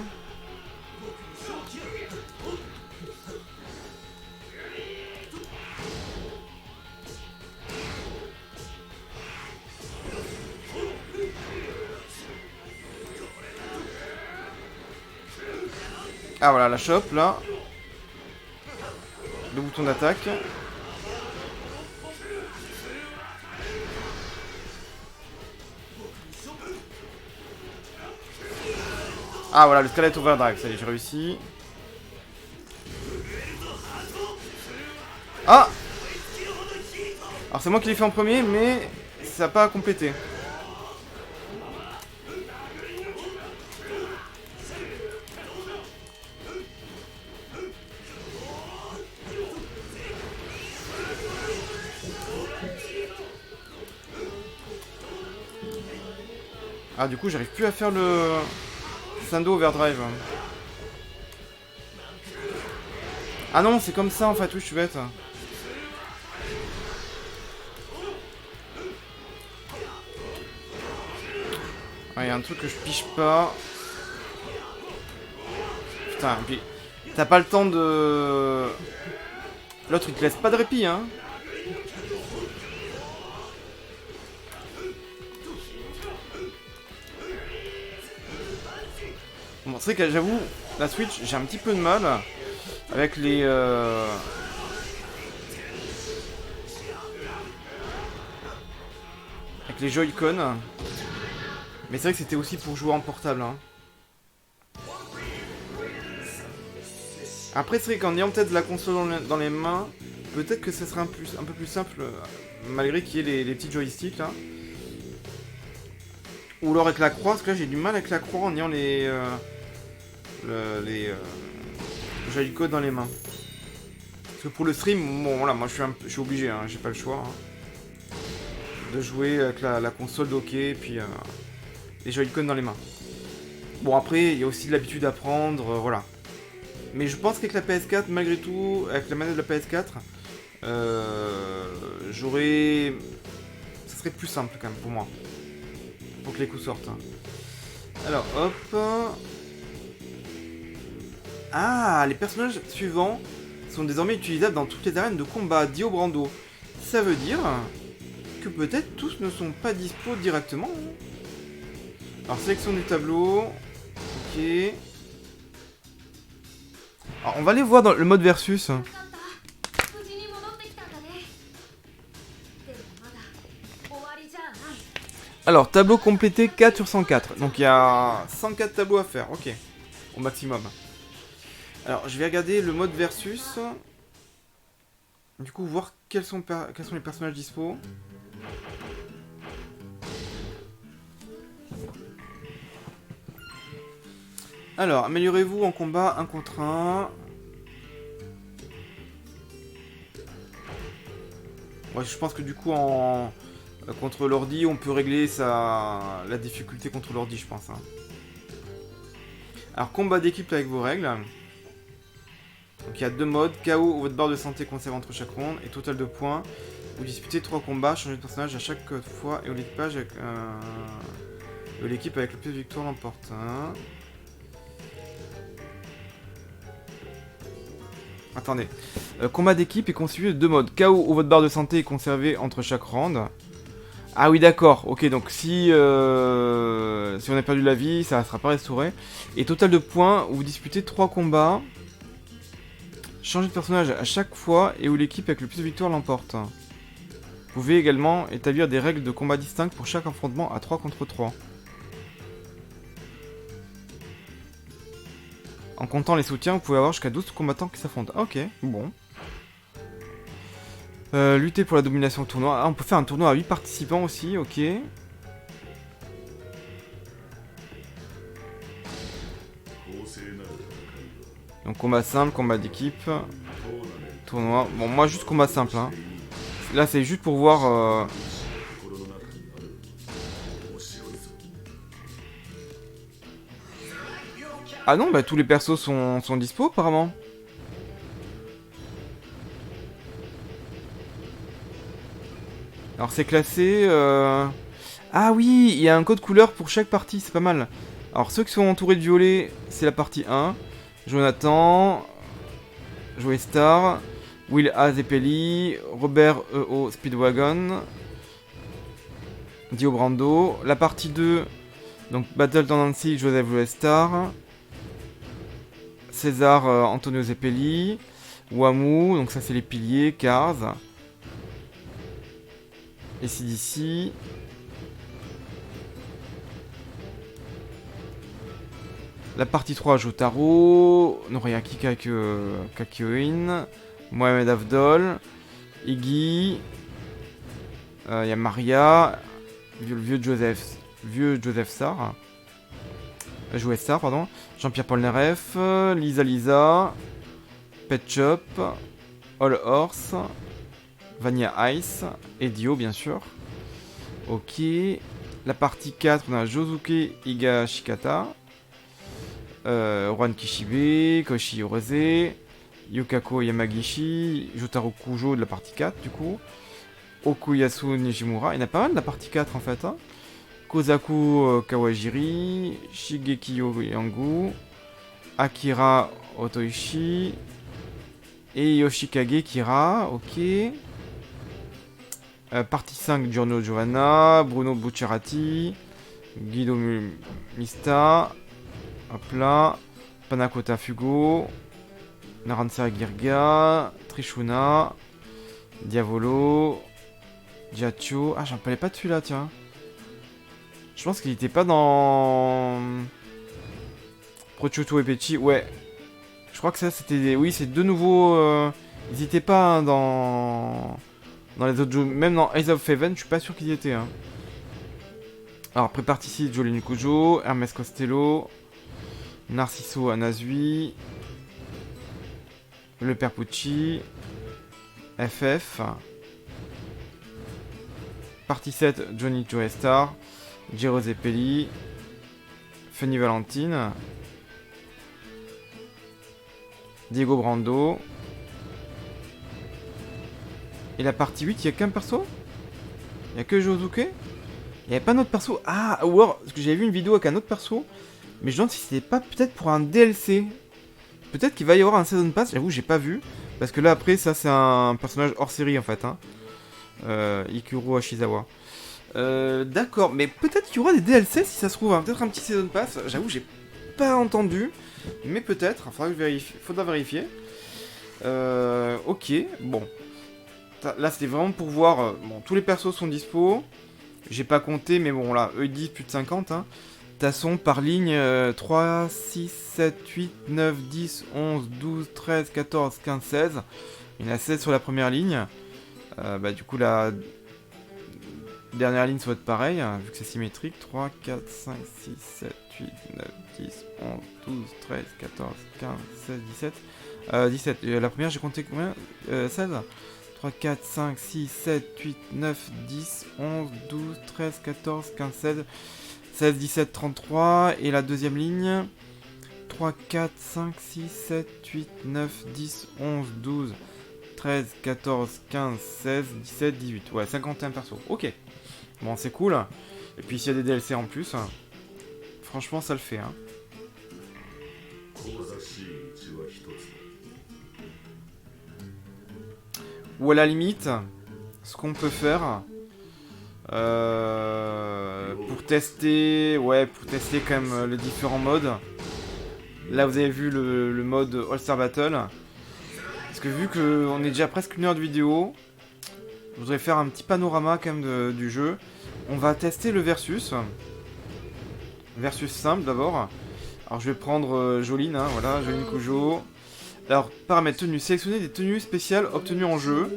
Ah voilà, la chope, là. Le bouton d'attaque. Ah voilà, le Scarlet Overdrive, ça y est, j'ai réussi. Ah! Alors c'est moi qui l'ai fait en premier, mais ça n'a pas complété. Ah du coup j'arrive plus à faire le Sando Overdrive. Ah non c'est comme ça en fait, oui je suis bête. Ah y'a un truc que je piche pas. Putain, puis t'as pas le temps de... L'autre il te laisse pas de répit hein. Bon, c'est que j'avoue, la Switch, j'ai un petit peu de mal avec les... avec les Joy-Con. Mais c'est vrai que c'était aussi pour jouer en portable. Hein. Après, c'est vrai qu'en ayant peut-être la console dans les mains, peut-être que ce serait un peu plus simple, malgré qu'il y ait les petits joysticks là. Ou alors avec la croix, parce que là j'ai du mal avec la croix en ayant les Joy-Con dans les mains. Parce que pour le stream, bon voilà, moi je suis obligé, hein, j'ai pas le choix. Hein, de jouer avec la console dockée, puis les Joy-Con dans les mains. Bon après, il y a aussi de l'habitude à prendre, voilà. Mais je pense qu'avec la PS4, malgré tout, avec la manette de la PS4, j'aurais... Ça serait plus simple quand même pour moi. Pour que les coups sortent. Alors, hop. Ah, les personnages suivants sont désormais utilisables dans toutes les arènes de combat, dit au Brando. Ça veut dire que peut-être tous ne sont pas dispo directement. Alors, sélection du tableau. Ok. Alors, on va aller voir dans le mode versus. Alors, tableau complété 4 sur 104. Donc, il y a 104 tableaux à faire. Ok. Au maximum. Alors, je vais regarder le mode versus. Du coup, voir quels sont les personnages dispo. Alors, améliorez-vous en combat 1 contre 1. Ouais, je pense que du coup, contre l'ordi, on peut régler la difficulté contre l'ordi, je pense. Hein. Alors, combat d'équipe avec vos règles. Donc, il y a 2 modes. KO où votre barre de santé conserve entre chaque ronde. Et total de points. Vous disputez 3 combats. Changez de personnage à chaque fois. Et où l'équipage avec... l'équipe avec le plus de victoires l'emporte. Hein. Attendez. Combat d'équipe est constitué de 2 modes. KO où votre barre de santé est conservée entre chaque round. Ah oui, d'accord. Ok, donc si on a perdu la vie, ça ne sera pas restauré. Et total de points où vous disputez 3 combats. Changez de personnage à chaque fois et où l'équipe avec le plus de victoires l'emporte. Vous pouvez également établir des règles de combat distinctes pour chaque affrontement à 3 contre 3. En comptant les soutiens, vous pouvez avoir jusqu'à 12 combattants qui s'affrontent. Ah, ok, bon. Lutter pour la domination au tournoi. Ah, on peut faire un tournoi à 8 participants aussi, ok. Donc combat simple, combat d'équipe. Tournoi. Bon, moi juste combat simple. Hein. Là, c'est juste pour voir... Ah non, bah tous les persos sont dispo apparemment. Alors c'est classé... Ah oui, il y a un code couleur pour chaque partie, c'est pas mal. Alors ceux qui sont entourés de violet, c'est la partie 1. Jonathan, Joey Star, Will A. Zeppeli, Robert E.O. Speedwagon, Dio Brando. La partie 2, donc Battle Tendency, Joseph Joey Star, César Antonio Zeppeli, Wamu, donc ça c'est les piliers, Cars, et CDC. La partie 3, Jotaro, Noriaki Kakyoin, Mohamed Avdol, Iggy, il y a Maria, le vieux Joseph Star, Joey Star, pardon, Jean-Pierre Polnareff, Lisa, Pet Shop, All Horse, Vanilla Ice, et Dio bien sûr. Ok, la partie 4, on a Josuke Higashikata, Juan Kishibe, Koshi Yorose, Yukako Yamagishi, Jotaro Kujo de la partie 4 du coup, Okuyasu Nijimura, il y en a pas mal de la partie 4 en fait, hein. Kozaku Kawajiri, Shigeki Yangu, Akira Otoishi, et Yoshikage Kira, ok. Partie 5, Giorno Giovanna, Bruno Bucciarati, Guido Mista, hop là, Panakota Fugo, Naransa Girga, Trishuna, Diavolo, Giaccio. Ah, j'en parlais pas de celui-là, tiens. Je pense qu'il était pas dans... Prosciutto et Pecci, ouais. Je crois que ça, c'était... Oui, c'est deux nouveaux... Ils étaient pas hein, dans les autres jeux. Même dans Eyes of Heaven, je suis pas sûr qu'ils y étaient. Hein. Alors, prépare ici Jolene Kujo, Hermes Costello, Narciso Anazui, Le Père Pucci, FF, partie 7, Johnny Joestar, Giro Zeppeli, Fanny Valentine, Diego Brando. Et la partie 8, il n'y a qu'un perso? Il n'y a que Josuke? Il n'y avait pas d'autre perso? Ah, ou alors, parce que j'avais vu une vidéo avec un autre perso, mais je me demande si c'était pas peut-être pour un DLC. Peut-être qu'il va y avoir un Season Pass, j'avoue, j'ai pas vu. Parce que là, après, ça, c'est un personnage hors série, en fait. Hein. Ikuro Ashizawa. D'accord, mais peut-être qu'il y aura des DLC si ça se trouve. Hein. Peut-être un petit Season Pass, j'avoue, j'ai pas entendu. Mais peut-être, faudra vérifier. Ok, bon. Là, c'était vraiment pour voir. Bon, tous les persos sont dispo. J'ai pas compté, mais bon, là, eux ils disent plus de 50. Hein. Tasson par ligne 3, 6, 7, 8, 9, 10, 11, 12, 13, 14, 15, 16. Il y en a 16 sur la première ligne. Bah, du coup, là, Dernière ligne soit pareil, hein, vu que c'est symétrique. 3, 4, 5, 6, 7, 8, 9, 10, 11, 12, 13, 14, 15, 16, 17. 17. La première, j'ai compté combien 16. 3, 4, 5, 6, 7, 8, 9, 10, 11, 12, 13, 14, 15, 16. 16, 17, 33. Et la deuxième ligne. 3, 4, 5, 6, 7, 8, 9, 10, 11, 12, 13, 14, 15, 16, 17, 18. Ouais, 51 persos. Ok. Bon, c'est cool. Et puis s'il y a des DLC en plus, franchement, ça le fait. Hein. Ou à la limite, ce qu'on peut faire pour tester, quand même les différents modes. Là, vous avez vu le mode All-Star Battle. Parce que vu qu'on est déjà presque 1 heure de vidéo, je voudrais faire un petit panorama quand même du jeu. On va tester le versus. Versus simple d'abord. Alors je vais prendre Joline, hein, voilà, Joline Kujo. Alors, paramètres tenues, sélectionner des tenues spéciales obtenues en jeu.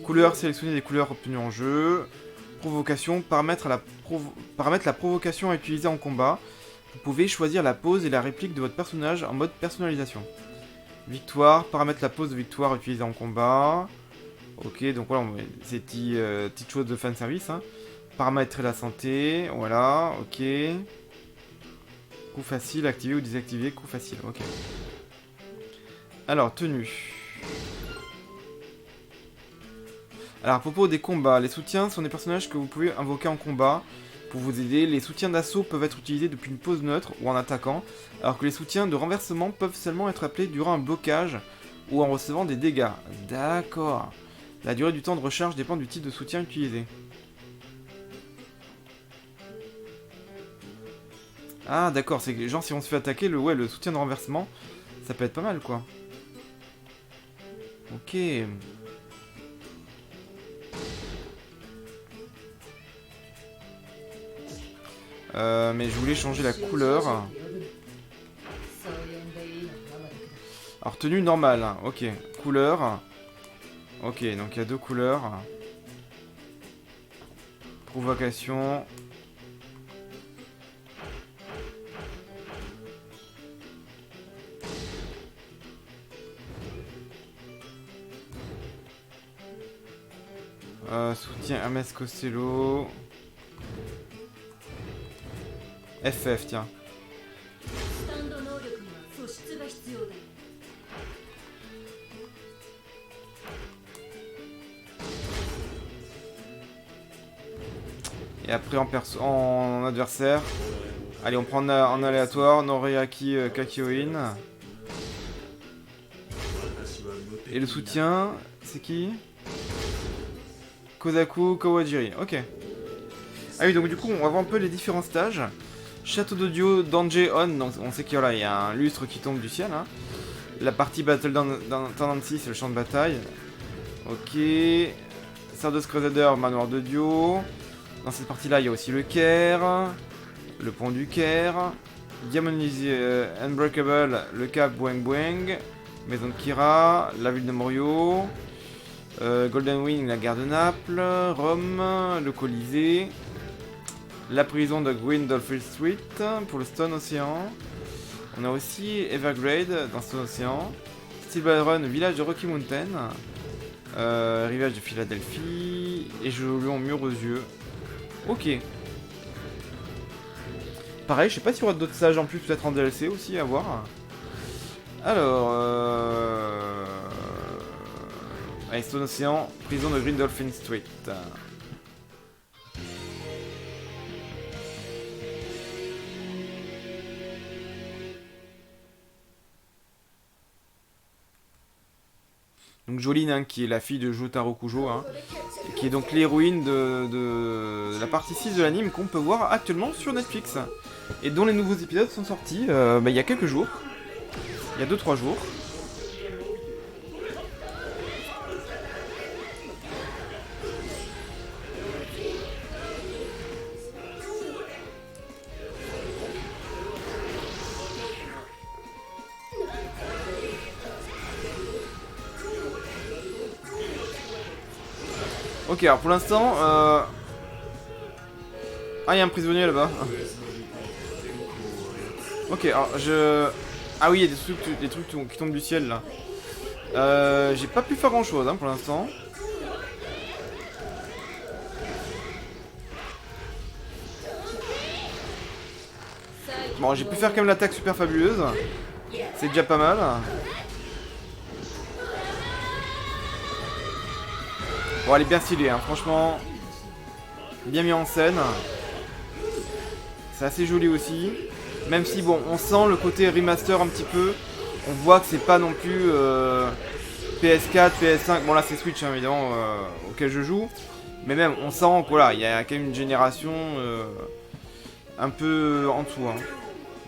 Couleurs, sélectionner des couleurs obtenues en jeu. Provocation, paramètre la provocation à utiliser en combat. Vous pouvez choisir la pose et la réplique de votre personnage en mode personnalisation. Victoire, paramètre la pose de victoire utilisée en combat. Ok, donc voilà, c'est petite chose de fanservice. Hein. Paramétrer la santé, voilà, ok. Coup facile, activer ou désactiver, coup facile, ok. Alors, tenue. Alors, à propos des combats, les soutiens sont des personnages que vous pouvez invoquer en combat. Pour vous aider, les soutiens d'assaut peuvent être utilisés depuis une pose neutre ou en attaquant, alors que les soutiens de renversement peuvent seulement être appelés durant un blocage ou en recevant des dégâts. D'accord. La durée du temps de recharge dépend du type de soutien utilisé. Ah d'accord, c'est que genre si on se fait attaquer, le soutien de renversement, ça peut être pas mal quoi. Ok. Mais je voulais changer la couleur. Alors tenue normale, hein. Ok. Couleur. Ok, donc il y a 2 couleurs. Provocation. Soutien Hermès Costello. FF, tiens. Et après en adversaire. Allez, on prend en aléatoire Noriaki Kakyoin. Et le soutien, c'est qui? Kozaku Kawajiri, ok. Ah oui, donc du coup, on va voir un peu les différents stages. Château d'audio Danger On, donc on sait qu'il y a un lustre qui tombe du ciel. Hein. La partie Battle Tendency, c'est le champ de bataille. Ok. Stardust Crusader, manoir de Dio. Dans cette partie-là, il y a aussi le Caire, le pont du Caire, Diamond Unbreakable, le Cap Boing Boing, Maison de Kira, la ville de Morio, Golden Wing, la gare de Naples, Rome, le Colisée, la prison de Gwyndolfell Street pour le Stone Ocean. On a aussi Evergrade dans Stone Ocean, Steel Ball Run, village de Rocky Mountain, rivage de Philadelphie, et Jolion mur aux yeux. Ok. Pareil, je sais pas s'il y aura d'autres stages en plus, peut-être en DLC aussi, à voir. Alors, allez, Stone Ocean, prison de Gwyndolfell Street. Donc Joline, hein, qui est la fille de Jotaro Kujo, hein, qui est donc l'héroïne de la partie 6 de l'anime qu'on peut voir actuellement sur Netflix. Et dont les nouveaux épisodes sont sortis il y a quelques jours. Il y a 2-3 jours. Ok, alors pour l'instant, Ah, il y a un prisonnier là-bas. Ok, alors je... Ah oui, il y a des trucs qui tombent du ciel là. J'ai pas pu faire grand chose hein, pour l'instant. Bon, j'ai pu faire quand même l'attaque super fabuleuse. C'est déjà pas mal. Bon, elle est bien stylée, hein, franchement. Bien mis en scène. C'est assez joli aussi. Même si, bon, on sent le côté remaster un petit peu. On voit que c'est pas non plus PS4, PS5. Bon, là, c'est Switch, hein, évidemment, auquel je joue. Mais même, on sent que, voilà, il y a quand même une génération un peu en dessous. Hein.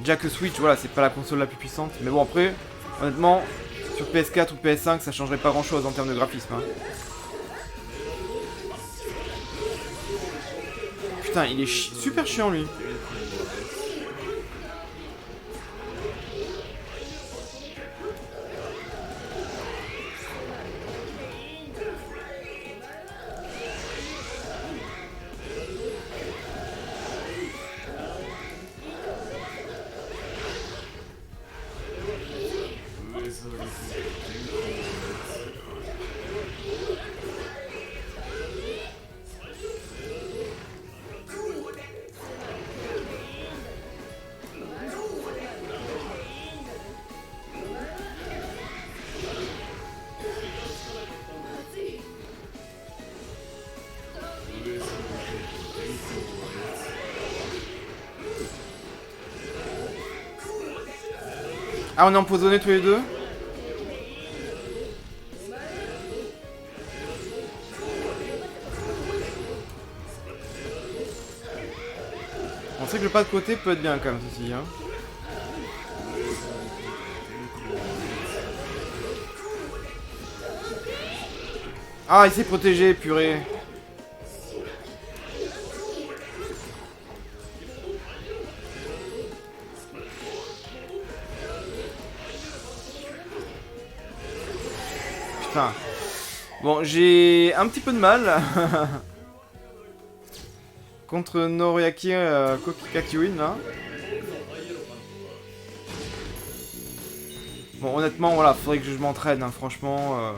Déjà que Switch, voilà, c'est pas la console la plus puissante. Mais bon, après, honnêtement, sur PS4 ou PS5, ça changerait pas grand chose en termes de graphisme. Hein. Putain, il est super chiant lui. Ah, on est empoisonnés tous les deux. On sait que le pas de côté peut être bien quand même, ceci. Hein. Ah, il s'est protégé, purée. Putain. Bon, j'ai un petit peu de mal. Contre Noriaki Kakiwin, là. Bon, honnêtement, voilà, faudrait que je m'entraîne, hein, franchement.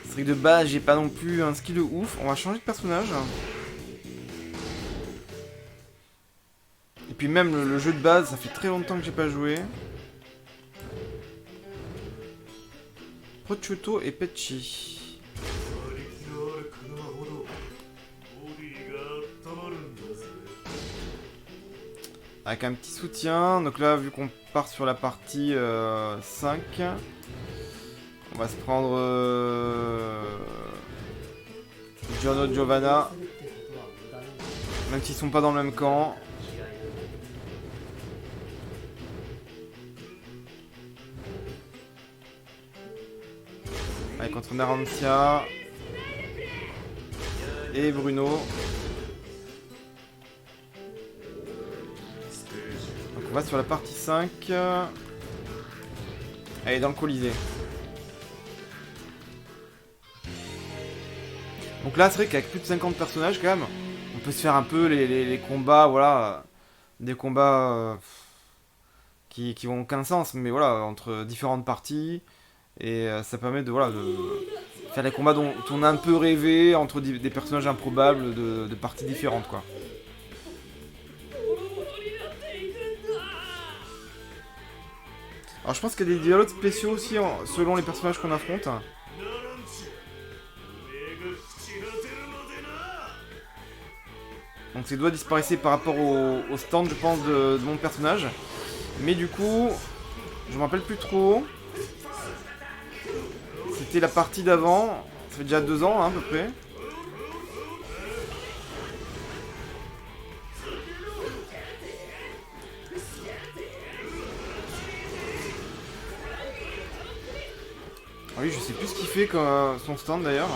C'est vrai que de base, j'ai pas non plus un skill de ouf. On va changer de personnage. Et puis même le jeu de base, ça fait très longtemps que j'ai pas joué. Prosciutto et Pecci. Avec un petit soutien. Donc là, vu qu'on part sur la partie 5, on va se prendre Giorno Giovanna. Même s'ils sont pas dans le même camp. Allez, contre Narancia. Et Bruno. Donc on va sur la partie 5. Allez, dans le Colisée. Donc là, c'est vrai qu'avec plus de 50 personnages, quand même, on peut se faire un peu les combats, voilà. Des combats qui ont aucun sens, mais voilà, entre différentes parties. Et ça permet de, voilà, de faire des combats dont on a un peu rêvé, entre des personnages improbables de parties différentes, quoi. Alors je pense qu'il y a des dialogues spéciaux aussi selon les personnages qu'on affronte. Donc ses doigts disparaissaient par rapport au stand, je pense, de mon personnage. Mais du coup, je me rappelle plus trop. C'était la partie d'avant. Ça fait déjà 2 ans, hein, à peu près. Ah oui, je sais plus ce qu'il fait comme son stand d'ailleurs.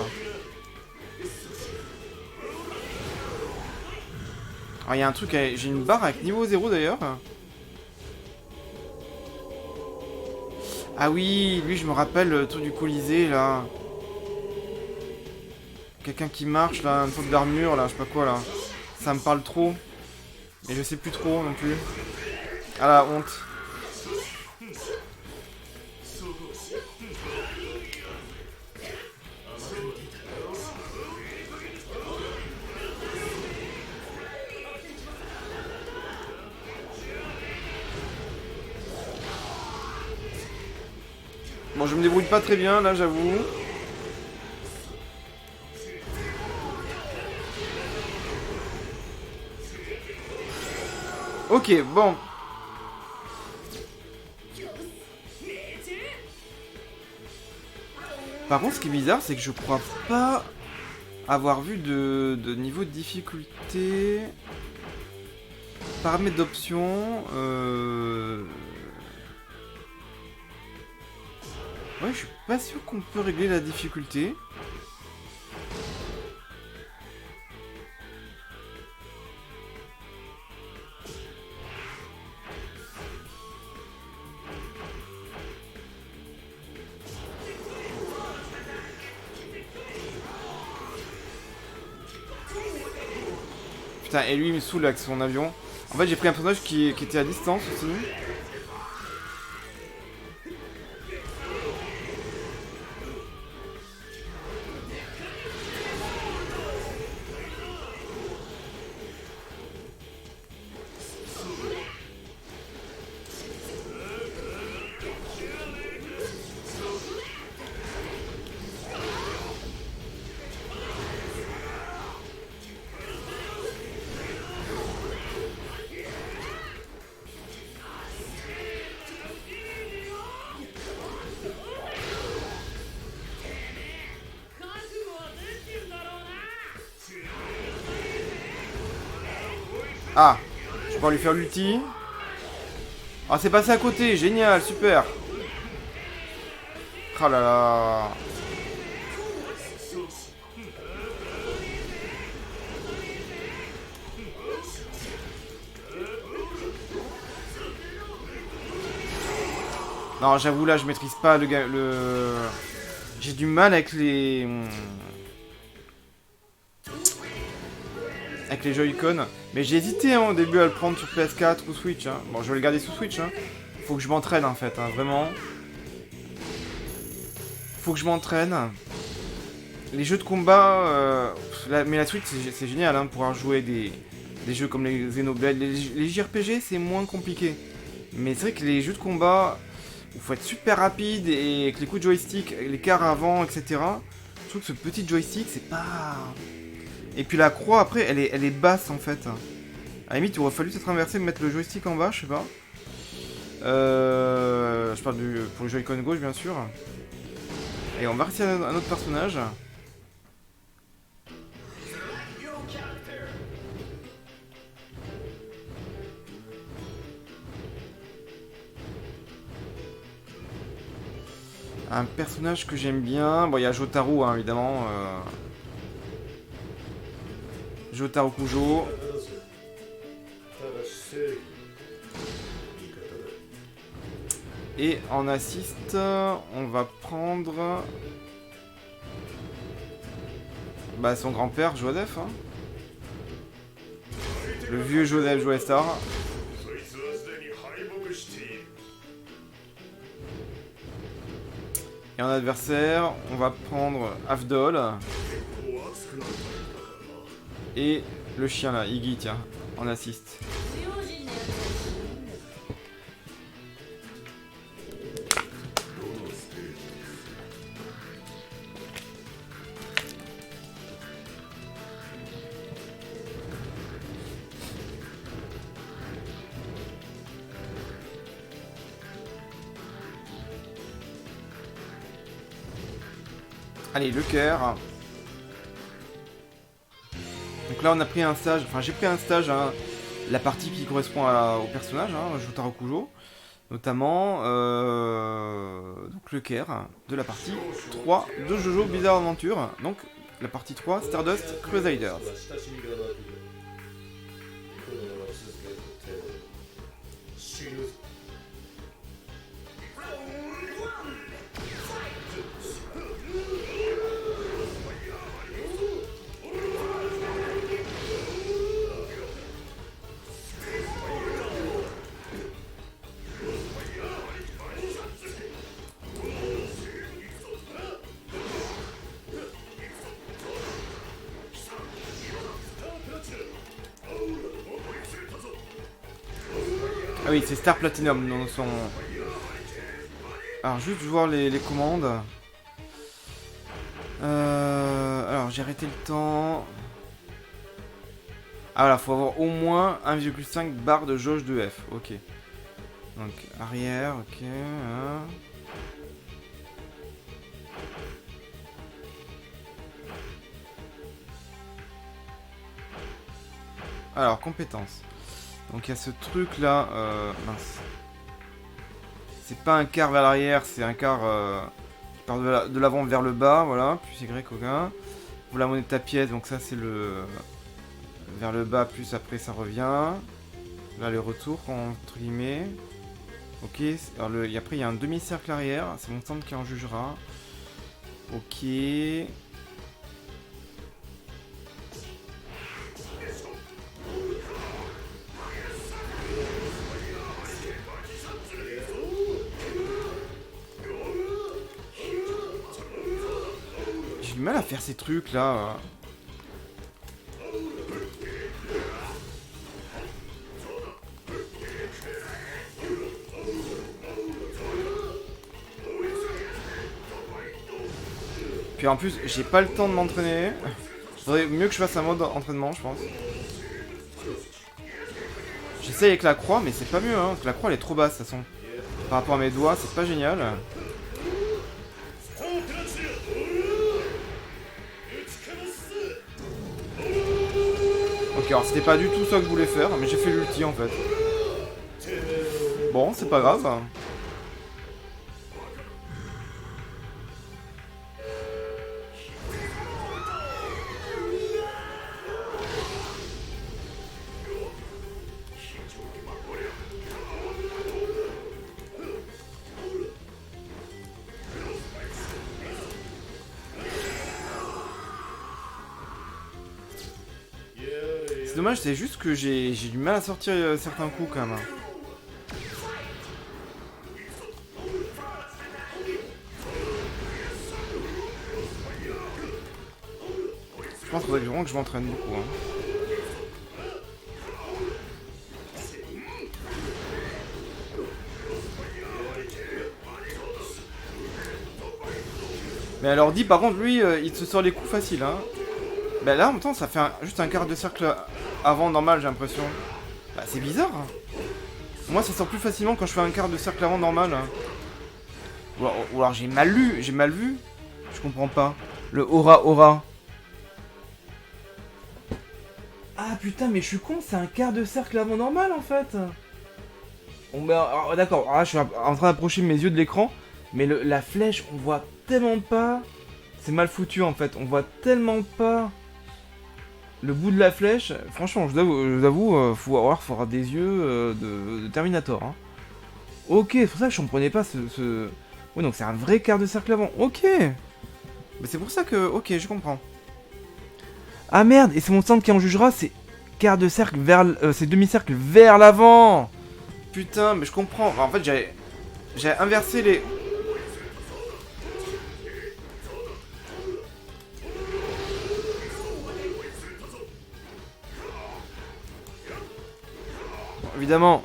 Ah, il y a un truc, j'ai une barre avec niveau 0 d'ailleurs. Ah oui, lui je me rappelle le truc du Colisée là. Quelqu'un qui marche là, une sorte d'armure là, je sais pas quoi là. Ça me parle trop. Mais je sais plus trop non plus. Ah la honte. Bon, je me débrouille pas très bien là, j'avoue. Ok, bon. Par contre, ce qui est bizarre, c'est que je crois pas avoir vu de niveau de difficulté. Paramètres d'options. Ouais, je suis pas sûr qu'on peut régler la difficulté. Putain, et lui il me saoule avec son avion. En fait, j'ai pris un personnage qui était à distance aussi. Ah, je peux lui faire l'ulti. Ah, c'est passé à côté, génial, super. Oh là là. Non, j'avoue, là, je maîtrise pas le... J'ai du mal avec les... Avec les Joy-Con. Mais j'ai hésité hein, au début à le prendre sur PS4 ou Switch. Hein. Bon, je vais le garder sous Switch. Hein. Faut que je m'entraîne en fait, hein, vraiment. Faut que je m'entraîne. Les jeux de combat... mais la Switch, c'est génial hein, pouvoir jouer des jeux comme les Xenoblade. Les JRPG, c'est moins compliqué. Mais c'est vrai que les jeux de combat... Il faut être super rapide et avec les coups de joystick, l'écart avant, etc. Je trouve que ce petit joystick, c'est pas... Et puis la croix, après, elle est basse, en fait. À la limite, il aurait fallu s'être inversé, mettre le joystick en bas, je sais pas. Je parle pour le Joy-Con gauche, bien sûr. Et on va rester à un autre personnage. Un personnage que j'aime bien. Bon, il y a Jotaro, hein, évidemment. Jotaro Kujo. Et en assist, on va prendre... Bah, son grand-père, Joseph. Hein. Le vieux Joseph Joestar. Et en adversaire, on va prendre Avdol. Et le chien là, Iggy, tiens, en assist. Allez, le cœur. Donc là, on a pris un stage, enfin j'ai pris un stage, hein, la partie qui correspond au personnage, hein, Jotaro Kujo, notamment donc le Caire de la partie 3 de Jojo Bizarre Adventure, donc la partie 3 Stardust Crusaders. Ah oui, c'est Star Platinum dans son... Alors, juste voir les commandes. Alors, j'ai arrêté le temps. Ah voilà, faut avoir au moins 1,5 barre de jauge de F. Ok. Donc, arrière, ok. Hein. Alors, compétences. Donc, il y a ce truc là. Mince. C'est pas un quart vers l'arrière, c'est un quart qui part de l'avant vers le bas. Voilà, plus Y aucun. Vous la monnaie de ta pièce, donc ça c'est le. Vers le bas, plus après ça revient. Là, le retour, entre guillemets. Ok, alors après il y a un demi-cercle arrière, c'est mon stand qui en jugera. Ok. J'ai du mal à faire ces trucs là. Puis en plus, j'ai pas le temps de m'entraîner. Faudrait mieux que je fasse un mode entraînement, je pense. J'essaye avec la croix, mais c'est pas mieux, hein, parce que la croix elle est trop basse de toute façon. Par rapport à mes doigts, c'est pas génial. Ok, alors c'était pas du tout ça que je voulais faire, mais j'ai fait l'ulti en fait. Bon, c'est pas grave. C'est dommage, c'est juste que j'ai du mal à sortir certains coups quand même. Je pense qu'il faudrait vraiment que je m'entraîne beaucoup. Hein. Mais alors dit par contre lui il se sort les coups faciles hein. Bah là en même temps ça fait juste un quart de cercle avant normal j'ai l'impression. Bah c'est bizarre hein. Moi ça sort plus facilement quand je fais un quart de cercle avant normal hein. Ou alors j'ai mal vu. Je comprends pas. Le aura. Ah putain mais je suis con, c'est un quart de cercle avant normal en fait. Bon bah d'accord, je suis en train d'approcher mes yeux de l'écran. Mais la flèche on voit tellement pas. C'est mal foutu en fait, on voit tellement pas le bout de la flèche. Franchement, je vous avoue faut avoir des yeux de Terminator. Hein. Ok, c'est pour ça que je comprenais pas ce... Oui, donc c'est un vrai quart de cercle avant. Ok. Mais c'est pour ça que... Ok, je comprends. Ah merde, et c'est mon stand qui en jugera, c'est quart de cercle vers... c'est demi-cercle vers l'avant. Putain, mais je comprends. En fait, j'ai inversé les... Évidemment,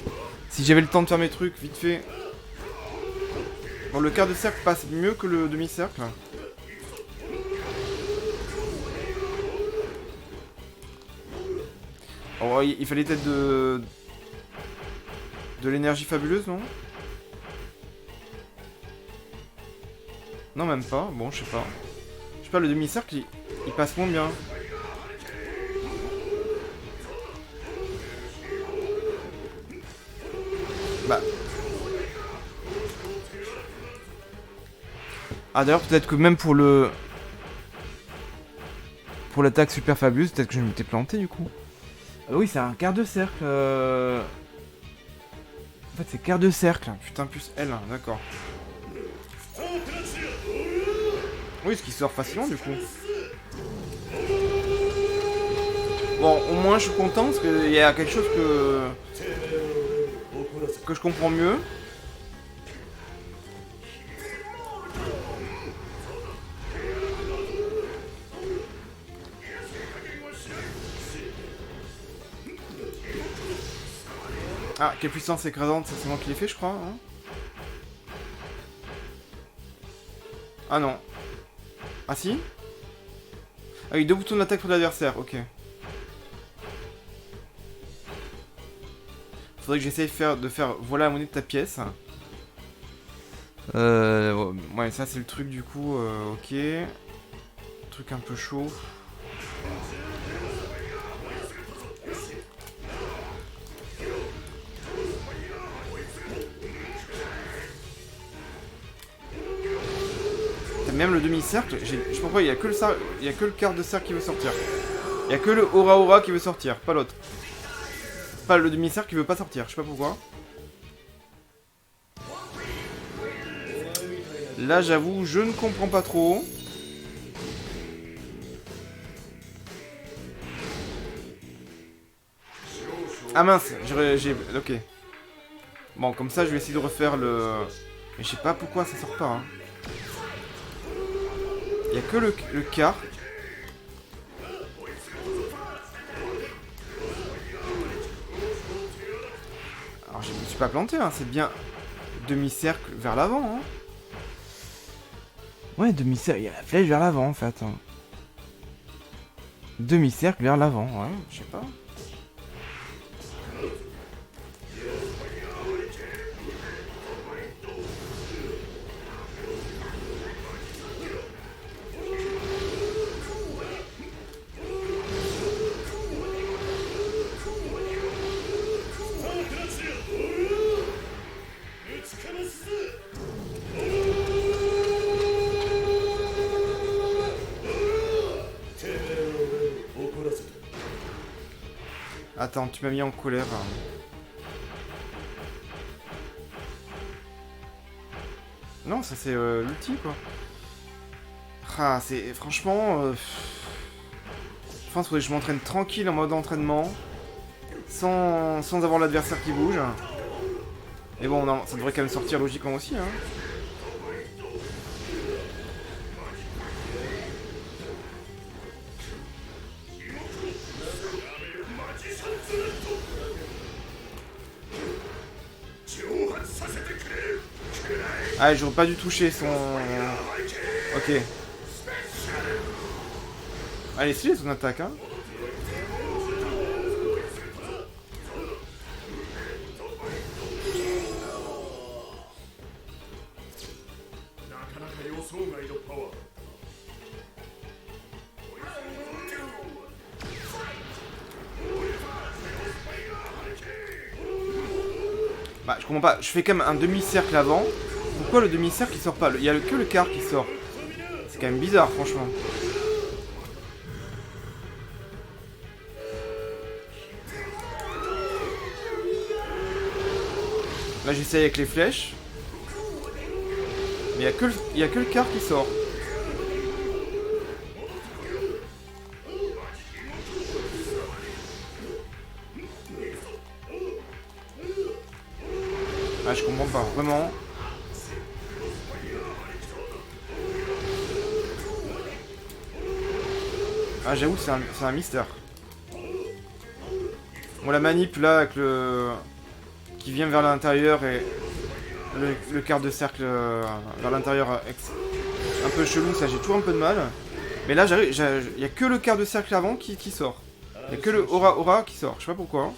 si j'avais le temps de faire mes trucs vite fait. Bon, le quart de cercle passe mieux que le demi-cercle. Oh, il fallait peut-être de l'énergie fabuleuse, non? Non, même pas. Bon, je sais pas. Je sais pas, le demi-cercle, il passe moins bien. Bah. Ah d'ailleurs peut-être que même pour le... Pour l'attaque super fabuleuse, peut-être que je m'étais planté du coup. Oui c'est un quart de cercle. En fait c'est quart de cercle. Putain plus L, d'accord. Oui ce qui sort facilement du coup. Bon au moins je suis content parce qu'il y a quelque chose que je comprends mieux. Ah, quelle puissance écrasante, c'est moi qui l'ai fait, je crois. Hein. Ah non. Ah si. Ah oui, 2 boutons d'attaque pour l'adversaire, ok. Faudrait que j'essaye de faire voilà la monnaie de ta pièce. Ouais, ça c'est le truc du coup, ok. Truc un peu chaud. Même le demi-cercle, je sais pas pourquoi, il y a que le quart de cercle qui veut sortir. Il y a que le aura aura qui veut sortir, pas l'autre. Pas le demi-cercle qui veut pas sortir, je sais pas pourquoi. Là, j'avoue, je ne comprends pas trop. Ah mince, j'ai... Ok. Bon, comme ça, je vais essayer de refaire le... Mais je sais pas pourquoi ça sort pas. Hein. Il y a que le quart. Alors, je me suis pas planté, hein. C'est bien demi-cercle vers l'avant. Hein. Ouais, demi-cercle. Il y a la flèche vers l'avant, en fait. Hein. Demi-cercle vers l'avant, ouais, je sais pas. Attends, tu m'as mis en colère. Non, ça c'est l'ulti quoi. Ah, c'est... Franchement... Je pense que je m'entraîne tranquille en mode entraînement. Sans avoir l'adversaire qui bouge. Et bon, non, ça devrait quand même sortir logiquement aussi. Hein. Ah, j'aurais pas dû toucher son... Ok. Allez, stylé son attaque, hein. Bah, je comprends pas. Je fais quand même un demi-cercle avant. Pourquoi le demi-cercle il sort pas? Il y a que le quart qui sort. C'est quand même bizarre, franchement. Là, j'essaye avec les flèches. Mais il y a que le quart qui sort. Ah, je comprends pas, vraiment. Ah, j'avoue, c'est un mystère. Bon, la manip là, avec le... qui vient vers l'intérieur et le quart de cercle vers l'intérieur un peu chelou, ça j'ai toujours un peu de mal. Mais là, il y a que le quart de cercle avant qui sort. Il y a que le aura aura qui sort, je sais pas pourquoi.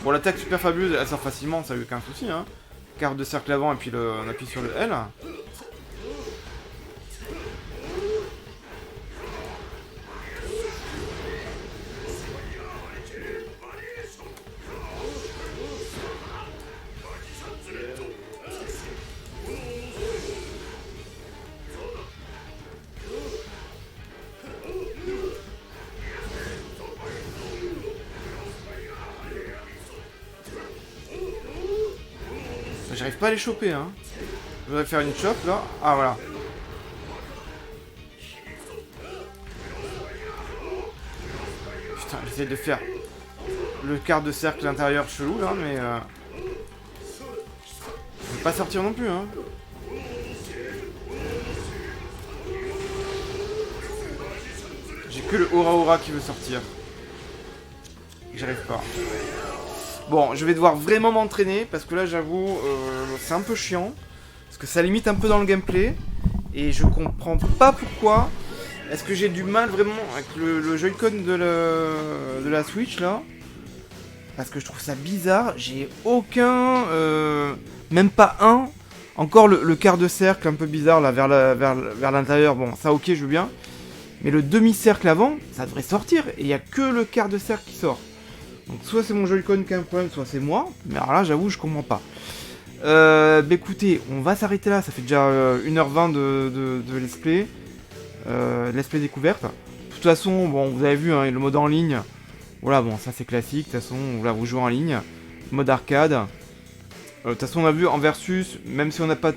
Bon, l'attaque super fabuleuse, elle sort facilement, ça a eu aucun souci. Hein. Quart de cercle avant et puis on appuie sur le L. J'arrive pas à les choper, hein. Je voudrais faire une chop, là. Ah, voilà. Putain, j'essaie de faire le quart de cercle intérieur chelou, là, mais... Je vais pas sortir non plus, hein. J'ai que le Aura Aura qui veut sortir. J'arrive pas. Bon, je vais devoir vraiment m'entraîner parce que là, j'avoue, c'est un peu chiant. Parce que ça limite un peu dans le gameplay. Et je comprends pas pourquoi. Est-ce que j'ai du mal vraiment avec le Joy-Con de la Switch là? Parce que je trouve ça bizarre. J'ai aucun... même pas un. Encore le quart de cercle un peu bizarre là vers l'intérieur. Bon, ça ok, je veux bien. Mais le demi-cercle avant, ça devrait sortir. Et il n'y a que le quart de cercle qui sort. Donc soit c'est mon Joy-Con qui a un problème, soit c'est moi. Mais alors là, j'avoue, je comprends pas. Bah écoutez, on va s'arrêter là. Ça fait déjà 1h20 de let's play. Let's play découverte. De toute façon, bon, vous avez vu, hein, le mode en ligne. Voilà, bon, ça c'est classique. De toute façon, voilà, vous jouez en ligne. Mode arcade. De toute façon, on a vu en versus, même si on n'a pas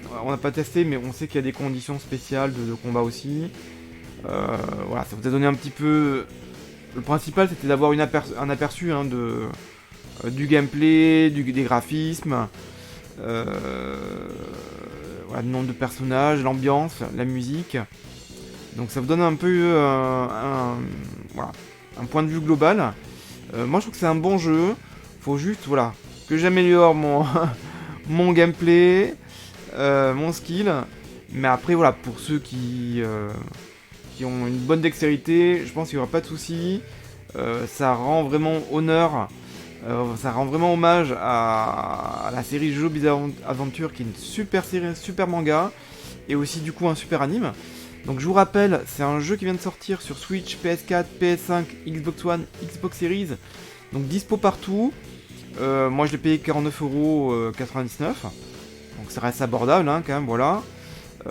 testé, mais on sait qu'il y a des conditions spéciales de combat aussi. Voilà, ça vous a donné un petit peu... Le principal, c'était d'avoir un aperçu hein, du gameplay, des graphismes, voilà, le nombre de personnages, l'ambiance, la musique. Donc ça vous donne un peu voilà, un point de vue global. Moi, je trouve que c'est un bon jeu. Faut juste, voilà, que j'améliore mon gameplay, mon skill. Mais après, voilà, pour ceux qui ont une bonne dextérité, je pense qu'il n'y aura pas de souci. Ça rend vraiment honneur, ça rend vraiment hommage à la série Jojo Bizarre Adventure, qui est une super série, un super manga, et aussi du coup un super anime. Donc je vous rappelle, c'est un jeu qui vient de sortir sur Switch, PS4, PS5, Xbox One, Xbox Series, donc dispo partout. Moi je l'ai payé 49,99€, donc ça reste abordable hein, quand même, voilà.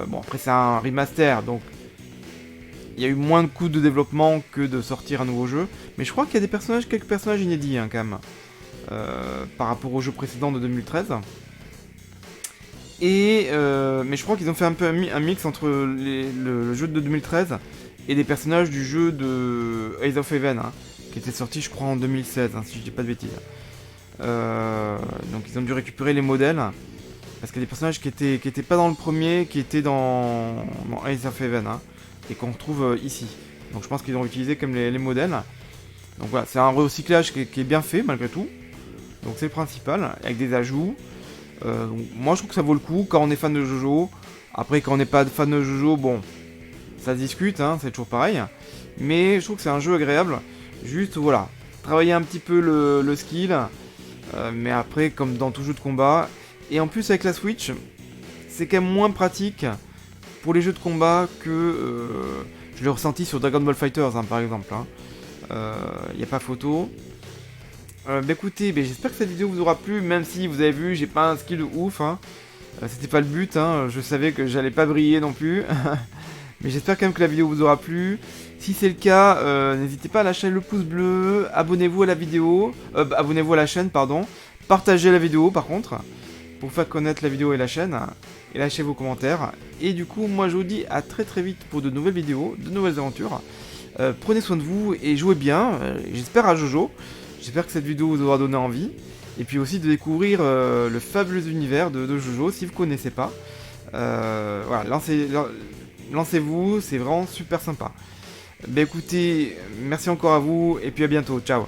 Bon après c'est un remaster, donc il y a eu moins de coûts de développement que de sortir un nouveau jeu, mais je crois qu'il y a quelques personnages inédits hein, quand même, par rapport au jeu précédent de 2013. Et mais je crois qu'ils ont fait un peu un mix entre le jeu de 2013 et des personnages du jeu de Ace of Heaven, hein, qui était sorti je crois en 2016, hein, si je dis pas de bêtises. Donc ils ont dû récupérer les modèles, parce qu'il y a des personnages qui étaient pas dans le premier, qui étaient dans Ace of Heaven, hein, et qu'on retrouve ici. Donc je pense qu'ils ont utilisé comme les modèles. Donc voilà, c'est un recyclage qui est bien fait malgré tout. Donc c'est le principal, avec des ajouts. Donc, moi je trouve que ça vaut le coup quand on est fan de Jojo. Après quand on n'est pas fan de Jojo, bon, ça se discute, hein, c'est toujours pareil. Mais je trouve que c'est un jeu agréable. Juste voilà, travailler un petit peu le skill. Mais après comme dans tout jeu de combat. Et en plus avec la Switch, c'est quand même moins pratique pour les jeux de combat que je l'ai ressenti sur Dragon Ball FighterZ hein, par exemple. Il n'y a pas photo. Bah écoutez, j'espère que cette vidéo vous aura plu, même si vous avez vu, j'ai pas un skill de ouf. Hein. C'était pas le but, hein. Je savais que j'allais pas briller non plus. Mais j'espère quand même que la vidéo vous aura plu. Si c'est le cas, n'hésitez pas à lâcher le pouce bleu, abonnez-vous à la vidéo, abonnez-vous à la chaîne, pardon. Partagez la vidéo par contre, pour faire connaître la vidéo et la chaîne. Et lâchez vos commentaires. Et du coup, moi je vous dis à très très vite pour de nouvelles vidéos, de nouvelles aventures. Prenez soin de vous et jouez bien, j'espère à Jojo. J'espère que cette vidéo vous aura donné envie. Et puis aussi de découvrir le fabuleux univers de Jojo si vous ne connaissez pas. Voilà, lancez-vous, c'est vraiment super sympa. Bah écoutez, merci encore à vous et puis à bientôt, ciao.